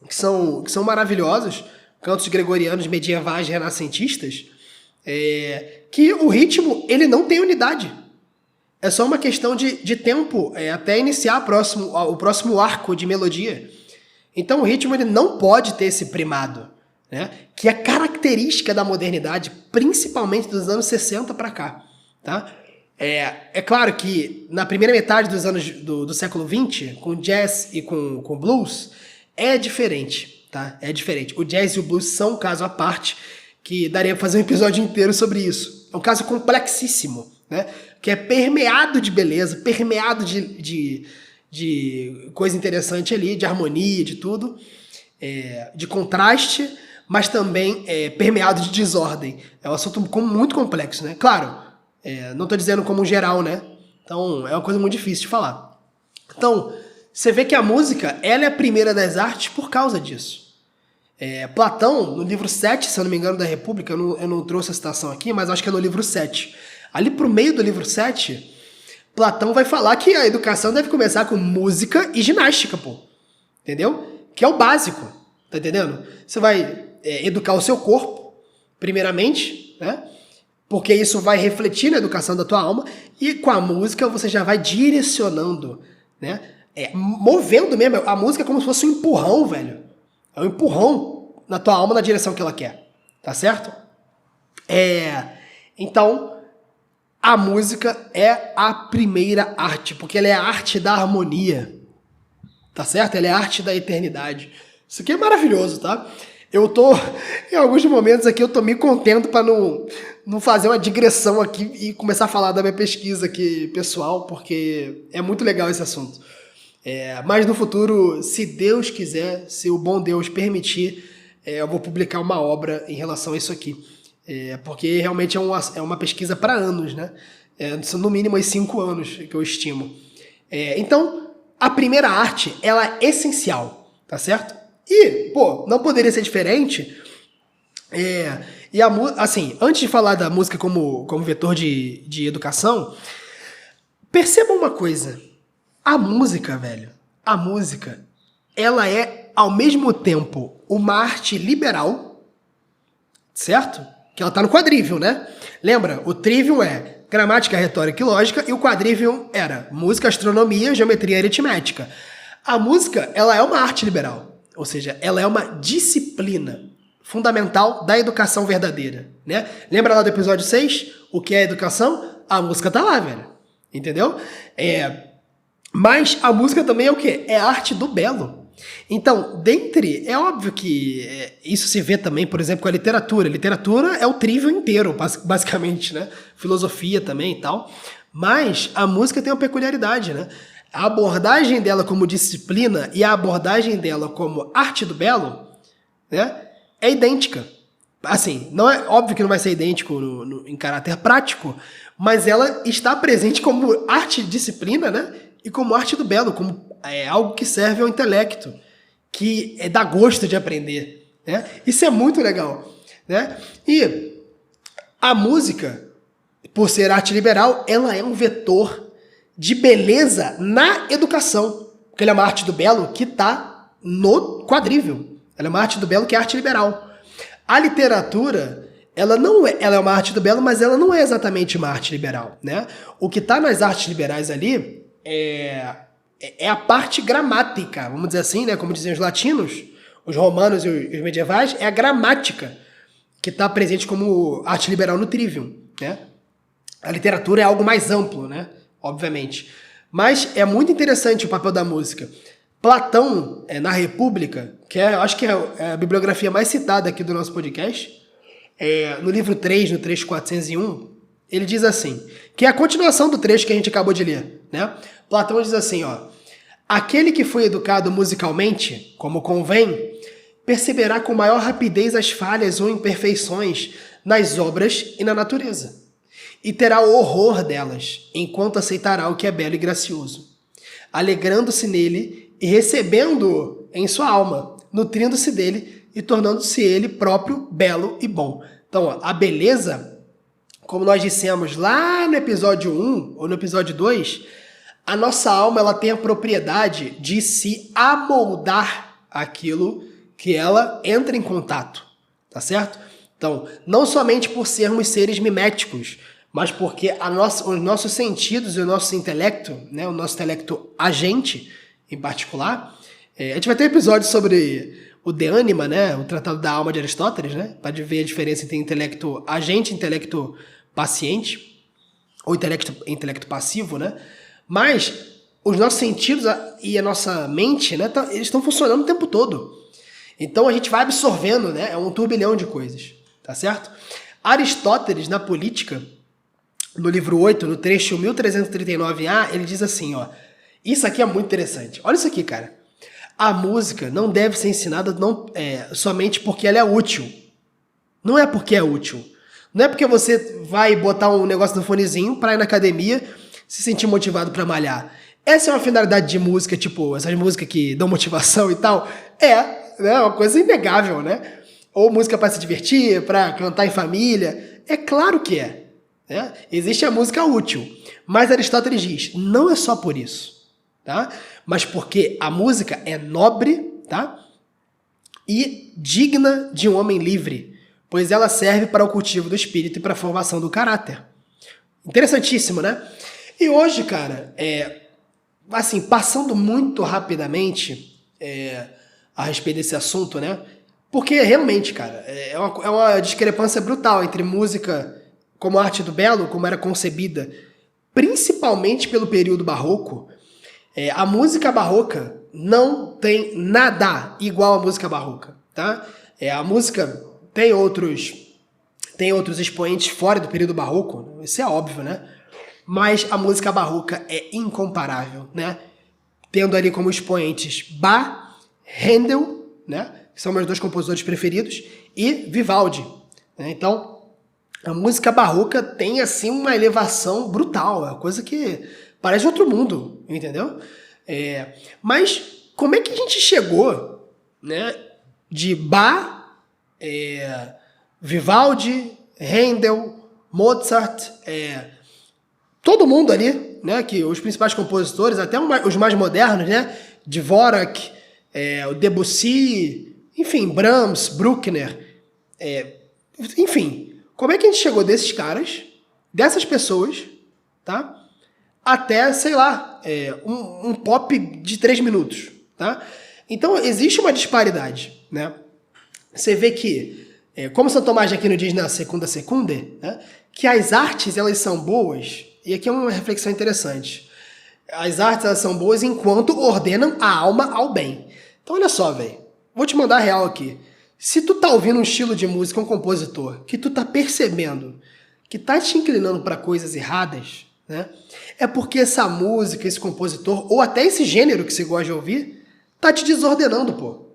que são maravilhosos, cantos gregorianos medievais renascentistas, que o ritmo ele não tem unidade. É só uma questão de tempo até iniciar o próximo arco de melodia. Então o ritmo ele não pode ter esse primado, né? Que é característica da modernidade, principalmente dos anos 60 para cá. Tá? É claro que na primeira metade dos anos do século XX, com jazz e com blues, é diferente. Tá? É diferente. O jazz e o blues são um caso à parte, que daria para fazer um episódio inteiro sobre isso. É um caso complexíssimo, né? Que é permeado de beleza, permeado de coisa interessante ali, de harmonia, de tudo, de contraste, mas também permeado de desordem. É um assunto muito complexo, né? Claro, não estou dizendo como geral, né? Então, é uma coisa muito difícil de falar. Então, você vê que a música, ela é a primeira das artes por causa disso. Platão, no livro 7, se eu não me engano, da República, eu não trouxe a citação aqui, mas acho que é no livro 7. Ali pro meio do livro 7, Platão vai falar que a educação deve começar com música e ginástica, pô. Entendeu? Que é o básico, tá entendendo? Você vai educar o seu corpo, primeiramente, né? Porque isso vai refletir na educação da tua alma, e com a música você já vai direcionando, né? Movendo mesmo, a música é como se fosse um empurrão, velho. É um empurrão na tua alma na direção que ela quer, tá certo? Então, a música é a primeira arte, porque ela é a arte da harmonia, tá certo? Ela é a arte da eternidade. Isso aqui é maravilhoso, tá? Em alguns momentos aqui, eu tô me contendo para não fazer uma digressão aqui e começar a falar da minha pesquisa aqui, pessoal, porque é muito legal esse assunto. Mas no futuro, se Deus quiser, se o bom Deus permitir, eu vou publicar uma obra em relação a isso aqui. Porque realmente é uma pesquisa para anos, né? São no mínimo 5 anos que eu estimo. Então, a primeira arte, ela é essencial, tá certo? E, não poderia ser diferente. Assim, antes de falar da música como vetor de educação, perceba uma coisa. A música, velho, ela é, ao mesmo tempo, uma arte liberal, certo? Que ela tá no quadrivium, né? Lembra? O trivium é gramática, retórica e lógica, e o quadrivium era música, astronomia, geometria e aritmética. A música, ela é uma arte liberal, ou seja, ela é uma disciplina fundamental da educação verdadeira, né? Lembra lá do episódio 6? O que é educação? A música tá lá, velho. Entendeu? Mas a música também é o quê? É a arte do belo. Então, é óbvio que isso se vê também, por exemplo, com a literatura. A literatura é o trivium inteiro, basicamente, né? Filosofia também e tal. Mas a música tem uma peculiaridade, né? A abordagem dela como disciplina e a abordagem dela como arte do belo, né, é idêntica. Assim, não é óbvio que não vai ser idêntico em caráter prático, mas ela está presente como arte disciplina, né? E como arte do belo, como algo que serve ao intelecto, que dá gosto de aprender, né? Isso é muito legal, né? E a música, por ser arte liberal, ela é um vetor de beleza na educação, porque ela é uma arte do belo que está no quadrivium. Ela é uma arte do belo que é arte liberal. A literatura, ela é uma arte do belo, mas ela não é exatamente uma arte liberal, né? O que está nas artes liberais ali é a parte gramática, vamos dizer assim, né? Como diziam os latinos, os romanos e os medievais, é a gramática que está presente como arte liberal no trivium, né? A literatura é algo mais amplo, né? Obviamente. Mas é muito interessante o papel da música. Platão, na República, acho que é a bibliografia mais citada aqui do nosso podcast, no livro 3, no trecho 401, ele diz assim, que é a continuação do trecho que a gente acabou de ler, né? Platão diz assim, aquele que foi educado musicalmente, como convém, perceberá com maior rapidez as falhas ou imperfeições nas obras e na natureza, e terá o horror delas, enquanto aceitará o que é belo e gracioso, alegrando-se nele e recebendo-o em sua alma, nutrindo-se dele e tornando-se ele próprio belo e bom. Então, a beleza como nós dissemos lá no episódio 1 ou no episódio 2, a nossa alma ela tem a propriedade de se amoldar aquilo que ela entra em contato, tá certo? Então, não somente por sermos seres miméticos, mas porque os nossos sentidos e o nosso intelecto, né, o nosso intelecto agente, em particular, a gente vai ter um episódio sobre o De Anima, né, o Tratado da Alma de Aristóteles, né, para ver a diferença entre intelecto agente e intelecto paciente, ou intelecto passivo, né, mas os nossos sentidos e a nossa mente, né, eles estão funcionando o tempo todo. Então a gente vai absorvendo, né, é um turbilhão de coisas, tá certo? Aristóteles, na Política, no livro 8, no trecho 1339A, ele diz assim, ó, isso aqui é muito interessante. Olha isso aqui, cara. A música não deve ser ensinada somente porque ela é útil. Não é porque é útil. Não é porque você vai botar um negócio no fonezinho pra ir na academia se sentir motivado pra malhar. Essa é uma finalidade de música, tipo, essas músicas que dão motivação e tal. É uma coisa inegável, né? Ou música pra se divertir, pra cantar em família. É claro que é. Né? Existe a música útil. Mas Aristóteles diz, não é só por isso. Tá? Mas porque a música é nobre, tá? E digna de um homem livre, pois ela serve para o cultivo do espírito e para a formação do caráter. Interessantíssimo, né? E hoje, cara, assim, passando muito rapidamente a respeito desse assunto, né? Porque realmente, cara, é uma discrepância brutal entre música como arte do belo, como era concebida, principalmente pelo período barroco. A música barroca não tem nada igual à música barroca, tá? A música tem outros expoentes fora do período barroco, isso é óbvio, né? Mas a música barroca é incomparável, né? Tendo ali como expoentes Bach, Handel, né? Que são meus dois compositores preferidos, e Vivaldi, né? Então, a música barroca tem, assim, uma elevação brutal, é uma coisa que parece outro mundo, entendeu? Mas como é que a gente chegou, né, de Bach, Vivaldi, Handel, Mozart, todo mundo ali, né, que os principais compositores, até os mais modernos, né, Dvorak, o Debussy, enfim, Brahms, Bruckner, enfim, como é que a gente chegou desses caras, dessas pessoas, tá? Até, sei lá, um pop de 3 minutos, tá? Então, existe uma disparidade, né? Você vê que, como São Tomás de Aquino diz na Secunda Secunde, né, que as artes, elas são boas, e aqui é uma reflexão interessante, as artes, elas são boas enquanto ordenam a alma ao bem. Então, olha só, velho, vou te mandar a real aqui. Se tu tá ouvindo um estilo de música, um compositor, que tu tá percebendo que tá te inclinando para coisas erradas, né? É porque essa música, esse compositor, ou até esse gênero que você gosta de ouvir, tá te desordenando, pô.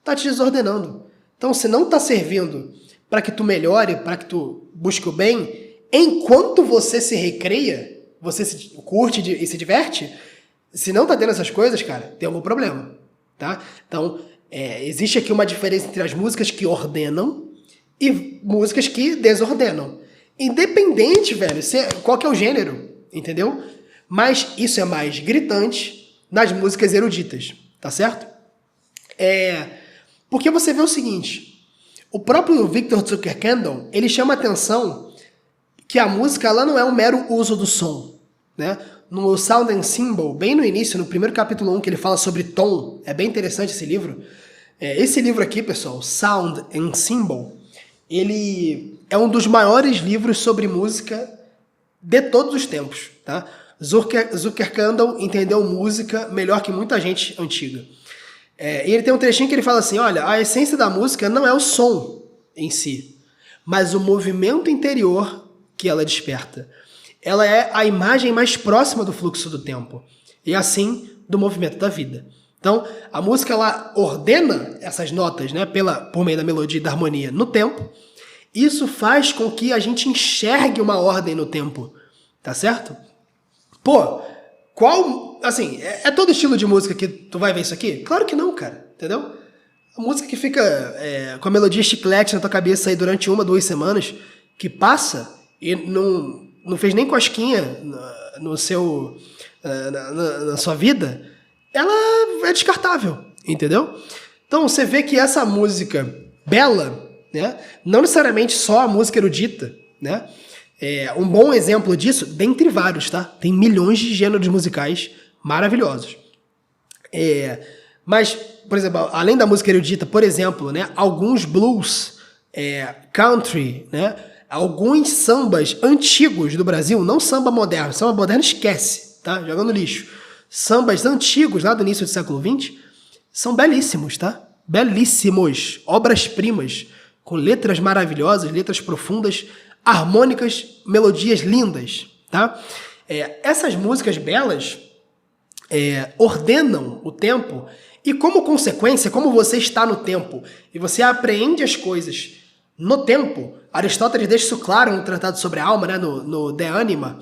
Tá te desordenando. Então, se não tá servindo para que tu melhore, para que tu busque o bem, enquanto você se recreia, você se curte e se diverte, se não tá tendo essas coisas, cara, tem algum problema, tá? Então, existe aqui uma diferença entre as músicas que ordenam e músicas que desordenam. Independente, velho, qual que é o gênero, entendeu? Mas isso é mais gritante nas músicas eruditas, tá certo? Porque você vê o seguinte, o próprio Victor Zuckerkandl, ele chama a atenção que a música ela não é um mero uso do som, né? No Sound and Symbol, bem no início, no primeiro capítulo 1, que ele fala sobre tom, é bem interessante esse livro. Esse livro aqui, pessoal, Sound and Symbol, ele é um dos maiores livros sobre música de todos os tempos, tá? Zuckerkandl entendeu música melhor que muita gente antiga. E ele tem um trechinho que ele fala assim, olha, a essência da música não é o som em si, mas o movimento interior que ela desperta. Ela é a imagem mais próxima do fluxo do tempo e, assim, do movimento da vida. Então, a música ela ordena essas notas, né, por meio da melodia e da harmonia no tempo. Isso faz com que a gente enxergue uma ordem no tempo, tá certo? Pô, assim, é todo estilo de música que tu vai ver isso aqui? Claro que não, cara, entendeu? A música que fica com a melodia chiclete na tua cabeça aí durante 1, 2 semanas, que passa e não fez nem cosquinha no seu, na sua vida, ela é descartável, entendeu? Então você vê que essa música bela, né, não necessariamente só a música erudita, né? Um bom exemplo disso, dentre vários, tá? Tem milhões de gêneros musicais maravilhosos. Mas, por exemplo, além da música erudita, por exemplo, né, alguns blues, country, né, alguns sambas antigos do Brasil, não samba moderno esquece, tá? Joga no lixo. Sambas antigos, lá do início do século XX, são belíssimos, tá? Belíssimos. Obras-primas, com letras maravilhosas, letras profundas, harmônicas, melodias lindas, tá? Essas músicas belas ordenam o tempo e, como consequência, como você está no tempo e você apreende as coisas no tempo, Aristóteles deixa isso claro no Tratado sobre a Alma, né, no De Anima,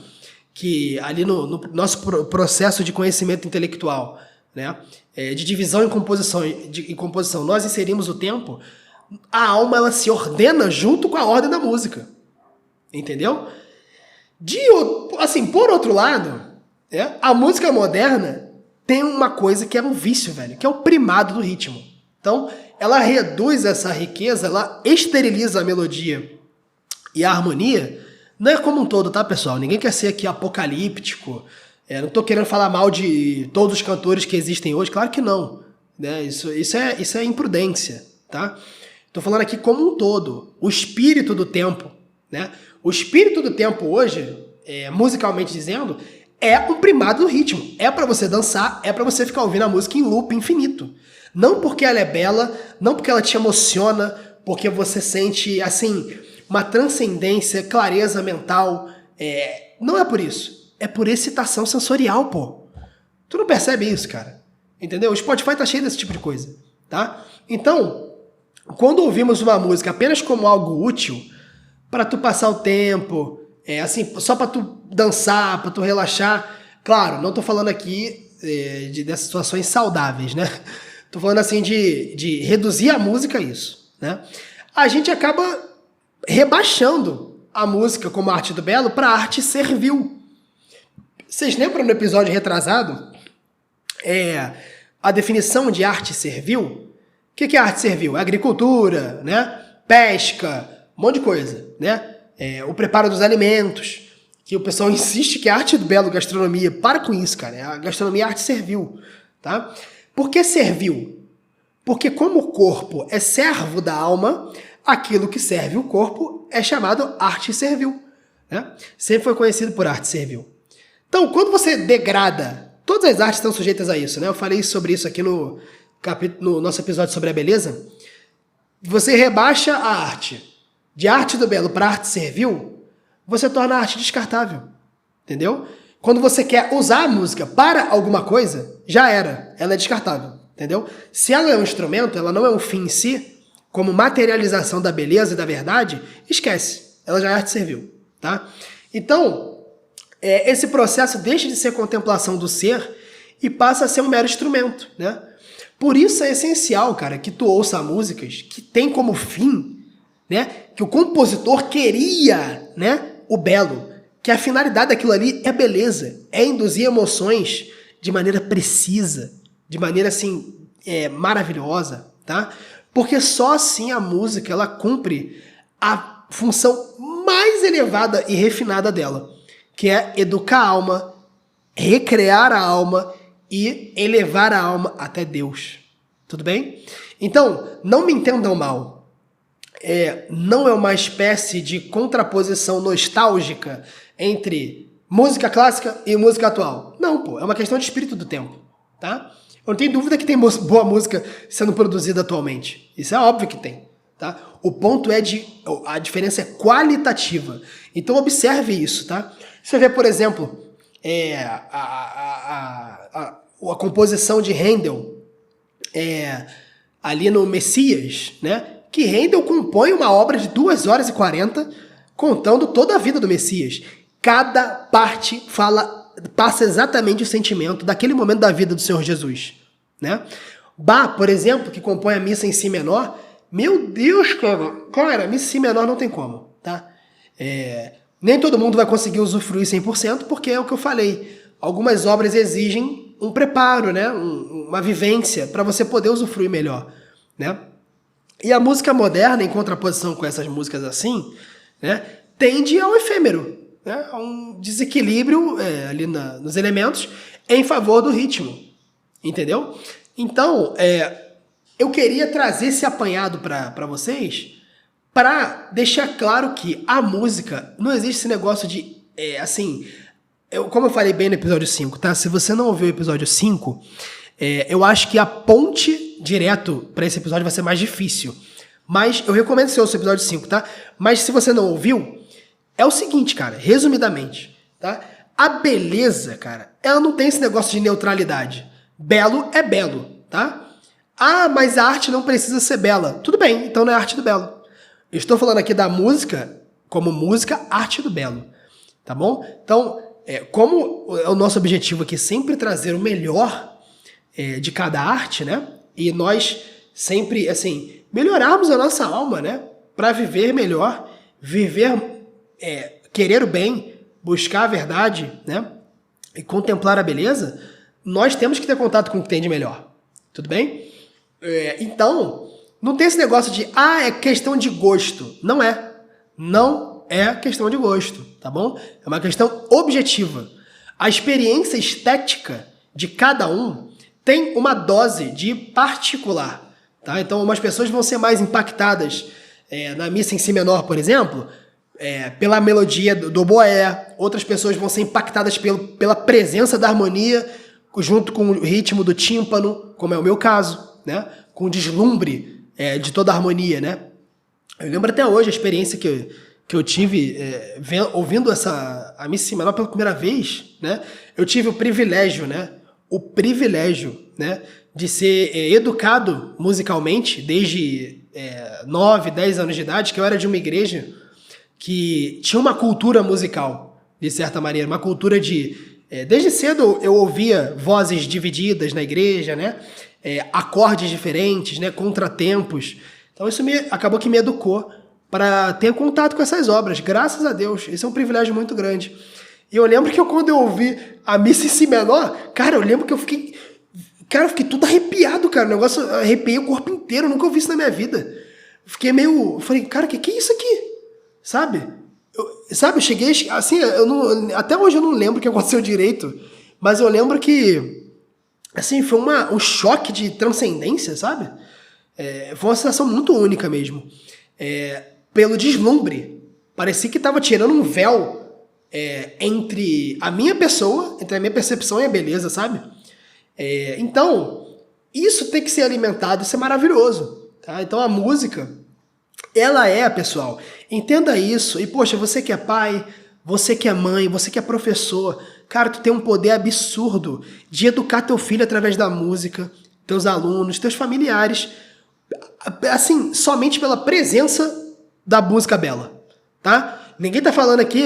que ali no nosso processo de conhecimento intelectual, né, de divisão e composição, nós inserimos o tempo, a alma ela se ordena junto com a ordem da música. Entendeu? Por outro lado, a música moderna tem uma coisa que é um vício, velho, que é o primado do ritmo. Então, ela reduz essa riqueza, ela esteriliza a melodia e a harmonia. Não é como um todo, tá, pessoal? Ninguém quer ser aqui apocalíptico. Não tô querendo falar mal de todos os cantores que existem hoje, claro que não. Né? Isso é imprudência, tá? Tô falando aqui como um todo. O espírito do tempo, né? O espírito do tempo hoje, musicalmente dizendo, é um primado do ritmo. É para você dançar, é para você ficar ouvindo a música em loop infinito. Não porque ela é bela, não porque ela te emociona, porque você sente, assim, uma transcendência, clareza mental. Não é por isso. É por excitação sensorial, pô. Tu não percebe isso, cara? Entendeu? O Spotify tá cheio desse tipo de coisa, tá? Então, quando ouvimos uma música apenas como algo útil, para tu passar o tempo, assim, só para tu dançar, para tu relaxar. Claro, não tô falando aqui dessas situações saudáveis, né? Tô falando assim de reduzir a música a isso, né? A gente acaba rebaixando a música como arte do belo para arte servil. Vocês lembram no episódio retrasado a definição de arte servil? O que é arte servil? Agricultura, né? Pesca, um monte de coisa, né? O preparo dos alimentos, que o pessoal insiste que é arte do belo, gastronomia. Para com isso, cara. A gastronomia é arte servil, tá? Por que servil? Porque como o corpo é servo da alma, aquilo que serve o corpo é chamado arte servil, né? Sempre foi conhecido por arte servil. Então, quando você degrada, todas as artes estão sujeitas a isso, né? Eu falei sobre isso aqui no nosso episódio sobre a beleza. Você rebaixa a arte de arte do belo para arte servil, você torna a arte descartável, entendeu? Quando você quer usar a música para alguma coisa, já era, ela é descartável, entendeu? Se ela é um instrumento, ela não é um fim em si, como materialização da beleza e da verdade, esquece, ela já é arte servil, tá? Então, esse processo deixa de ser contemplação do ser e passa a ser um mero instrumento, né? Por isso é essencial, cara, que tu ouça músicas que tem como fim, né, que o compositor queria, né, o belo, que a finalidade daquilo ali é beleza, é induzir emoções de maneira precisa, de maneira assim maravilhosa, tá? Porque só assim a música ela cumpre a função mais elevada e refinada dela, que é educar a alma, recrear a alma e elevar a alma até Deus. Tudo bem? Então, não me entendam mal. Não é uma espécie de contraposição nostálgica entre música clássica e música atual. Não, pô. É uma questão de espírito do tempo, tá? Eu não tenho dúvida que tem boa música sendo produzida atualmente. Isso é óbvio que tem, tá? O ponto a diferença é qualitativa. Então, observe isso, tá? Você vê, por exemplo, a composição de Handel ali no Messias, né? Que Handel compõe uma obra de 2 horas e 40, contando toda a vida do Messias. Cada parte passa exatamente o sentimento daquele momento da vida do Senhor Jesus, né? Bach, por exemplo, que compõe a missa em si menor, meu Deus, cara, missa em si menor não tem como, tá? Nem todo mundo vai conseguir usufruir 100%, porque é o que eu falei. Algumas obras exigem um preparo, né? Uma vivência para você poder usufruir melhor, né? E a música moderna, em contraposição com essas músicas assim, né, tende ao efêmero, né? A um desequilíbrio ali nos elementos em favor do ritmo, entendeu? Então, eu queria trazer esse apanhado para vocês, para deixar claro que a música, não existe esse negócio de, assim, como eu falei bem no episódio 5, tá? Se você não ouviu o episódio 5, eu acho que a ponte direto para esse episódio vai ser mais difícil. Mas eu recomendo que você ouça o episódio 5, tá? Mas se você não ouviu, é o seguinte, cara, resumidamente, tá? A beleza, cara, ela não tem esse negócio de neutralidade. Belo é belo, tá? Ah, mas a arte não precisa ser bela. Tudo bem, então não é arte do belo. Eu estou falando aqui da música como música, arte do belo, tá bom? Então, como é o nosso objetivo aqui sempre trazer o melhor de cada arte, né? E nós sempre, assim, melhorarmos a nossa alma, né? Para viver melhor, querer o bem, buscar a verdade, né? E contemplar a beleza, nós temos que ter contato com o que tem de melhor. Tudo bem? Então, não tem esse negócio de, é questão de gosto. Não é. Não é questão de gosto, tá bom? É uma questão objetiva. A experiência estética de cada um tem uma dose de particular, tá? Então, umas pessoas vão ser mais impactadas na missa em si menor, por exemplo, pela melodia do oboé. Outras pessoas vão ser impactadas pela presença da harmonia junto com o ritmo do tímpano, como é o meu caso, né? Com o deslumbre de toda a harmonia, né? Eu lembro até hoje a experiência que eu tive ouvindo a missa em si menor pela primeira vez, né? Eu tive o privilégio, né? De ser educado musicalmente desde 9, 10 anos de idade, que eu era de uma igreja que tinha uma cultura musical, de certa maneira, uma cultura desde cedo eu ouvia vozes divididas na igreja, né? Acordes diferentes, né? Contratempos. Então isso acabou que me educou para ter contato com essas obras, graças a Deus. Esse é um privilégio muito grande. E eu lembro que quando eu ouvi a missa em si menor, cara, eu lembro que eu fiquei tudo arrepiado, cara. O negócio, arrepiei o corpo inteiro, eu nunca ouvi isso na minha vida. Falei, cara, que é isso aqui? Sabe? Eu cheguei, assim, até hoje eu não lembro o que aconteceu direito, mas eu lembro que, assim, foi um choque de transcendência, sabe? Foi uma sensação muito única mesmo. Pelo deslumbre. Parecia que estava tirando um véu entre a minha pessoa, entre a minha percepção e a beleza, sabe? Então, isso tem que ser alimentado, isso é maravilhoso, tá? Então a música, ela pessoal, entenda isso. E poxa, você que é pai, você que é mãe, você que é professor, cara, tu tem um poder absurdo de educar teu filho através da música, teus alunos, teus familiares, assim, somente pela presença da música bela, tá? Ninguém tá falando aqui,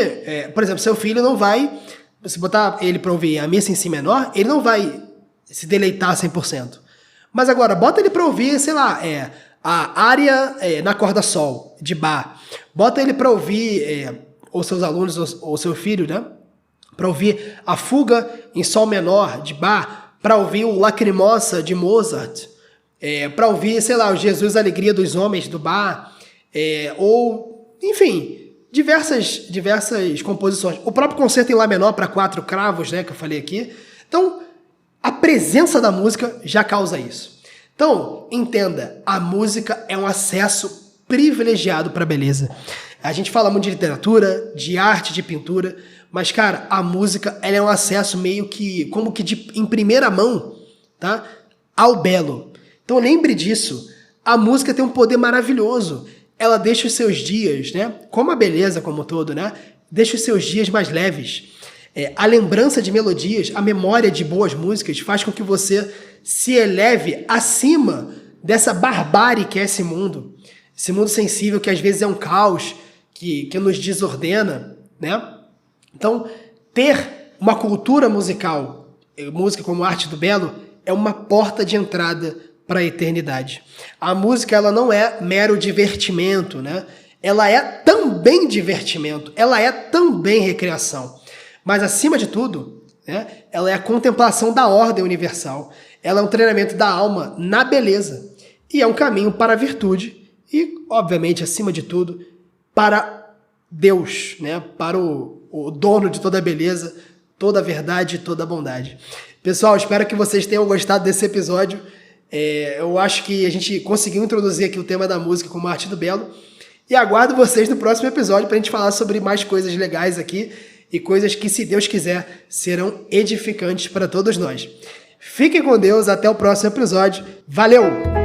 por exemplo, seu filho não vai, se botar ele pra ouvir a missa em si menor, ele não vai se deleitar 100%. Mas agora, bota ele pra ouvir, sei lá, a área na corda sol, de Bach. Bota ele pra ouvir, ou seus alunos, ou seu filho, né? Pra ouvir a fuga em sol menor, de Bach. Pra ouvir o Lacrimosa, de Mozart. Pra ouvir, sei lá, o Jesus Alegria dos Homens, do Bach. Ou, enfim, diversas composições. O próprio concerto em Lá menor para 4 cravos, né, que eu falei aqui. Então, a presença da música já causa isso. Então, entenda, a música é um acesso privilegiado para a beleza. A gente fala muito de literatura, de arte, de pintura, mas, cara, a música ela é um acesso meio que, como que em primeira mão, tá, ao belo. Então, lembre disso. A música tem um poder maravilhoso. Ela deixa os seus dias, né? Como a beleza como um todo, né? Deixa os seus dias mais leves. A lembrança de melodias, a memória de boas músicas faz com que você se eleve acima dessa barbárie que é esse mundo sensível que às vezes é um caos, que nos desordena, né? Então, ter uma cultura musical, música como arte do belo, é uma porta de entrada para a eternidade. A música ela não é mero divertimento, né? ela é também divertimento, ela é também recreação. Mas, acima de tudo, né, ela é a contemplação da ordem universal. Ela é um treinamento da alma na beleza. E é um caminho para a virtude e, obviamente, acima de tudo, para Deus, né, para o dono de toda a beleza, toda a verdade e toda a bondade. Pessoal, espero que vocês tenham gostado desse episódio. Eu acho que a gente conseguiu introduzir aqui o tema da música como arte do belo. E aguardo vocês no próximo episódio para a gente falar sobre mais coisas legais aqui e coisas que, se Deus quiser, serão edificantes para todos nós. Fiquem com Deus, até o próximo episódio. Valeu!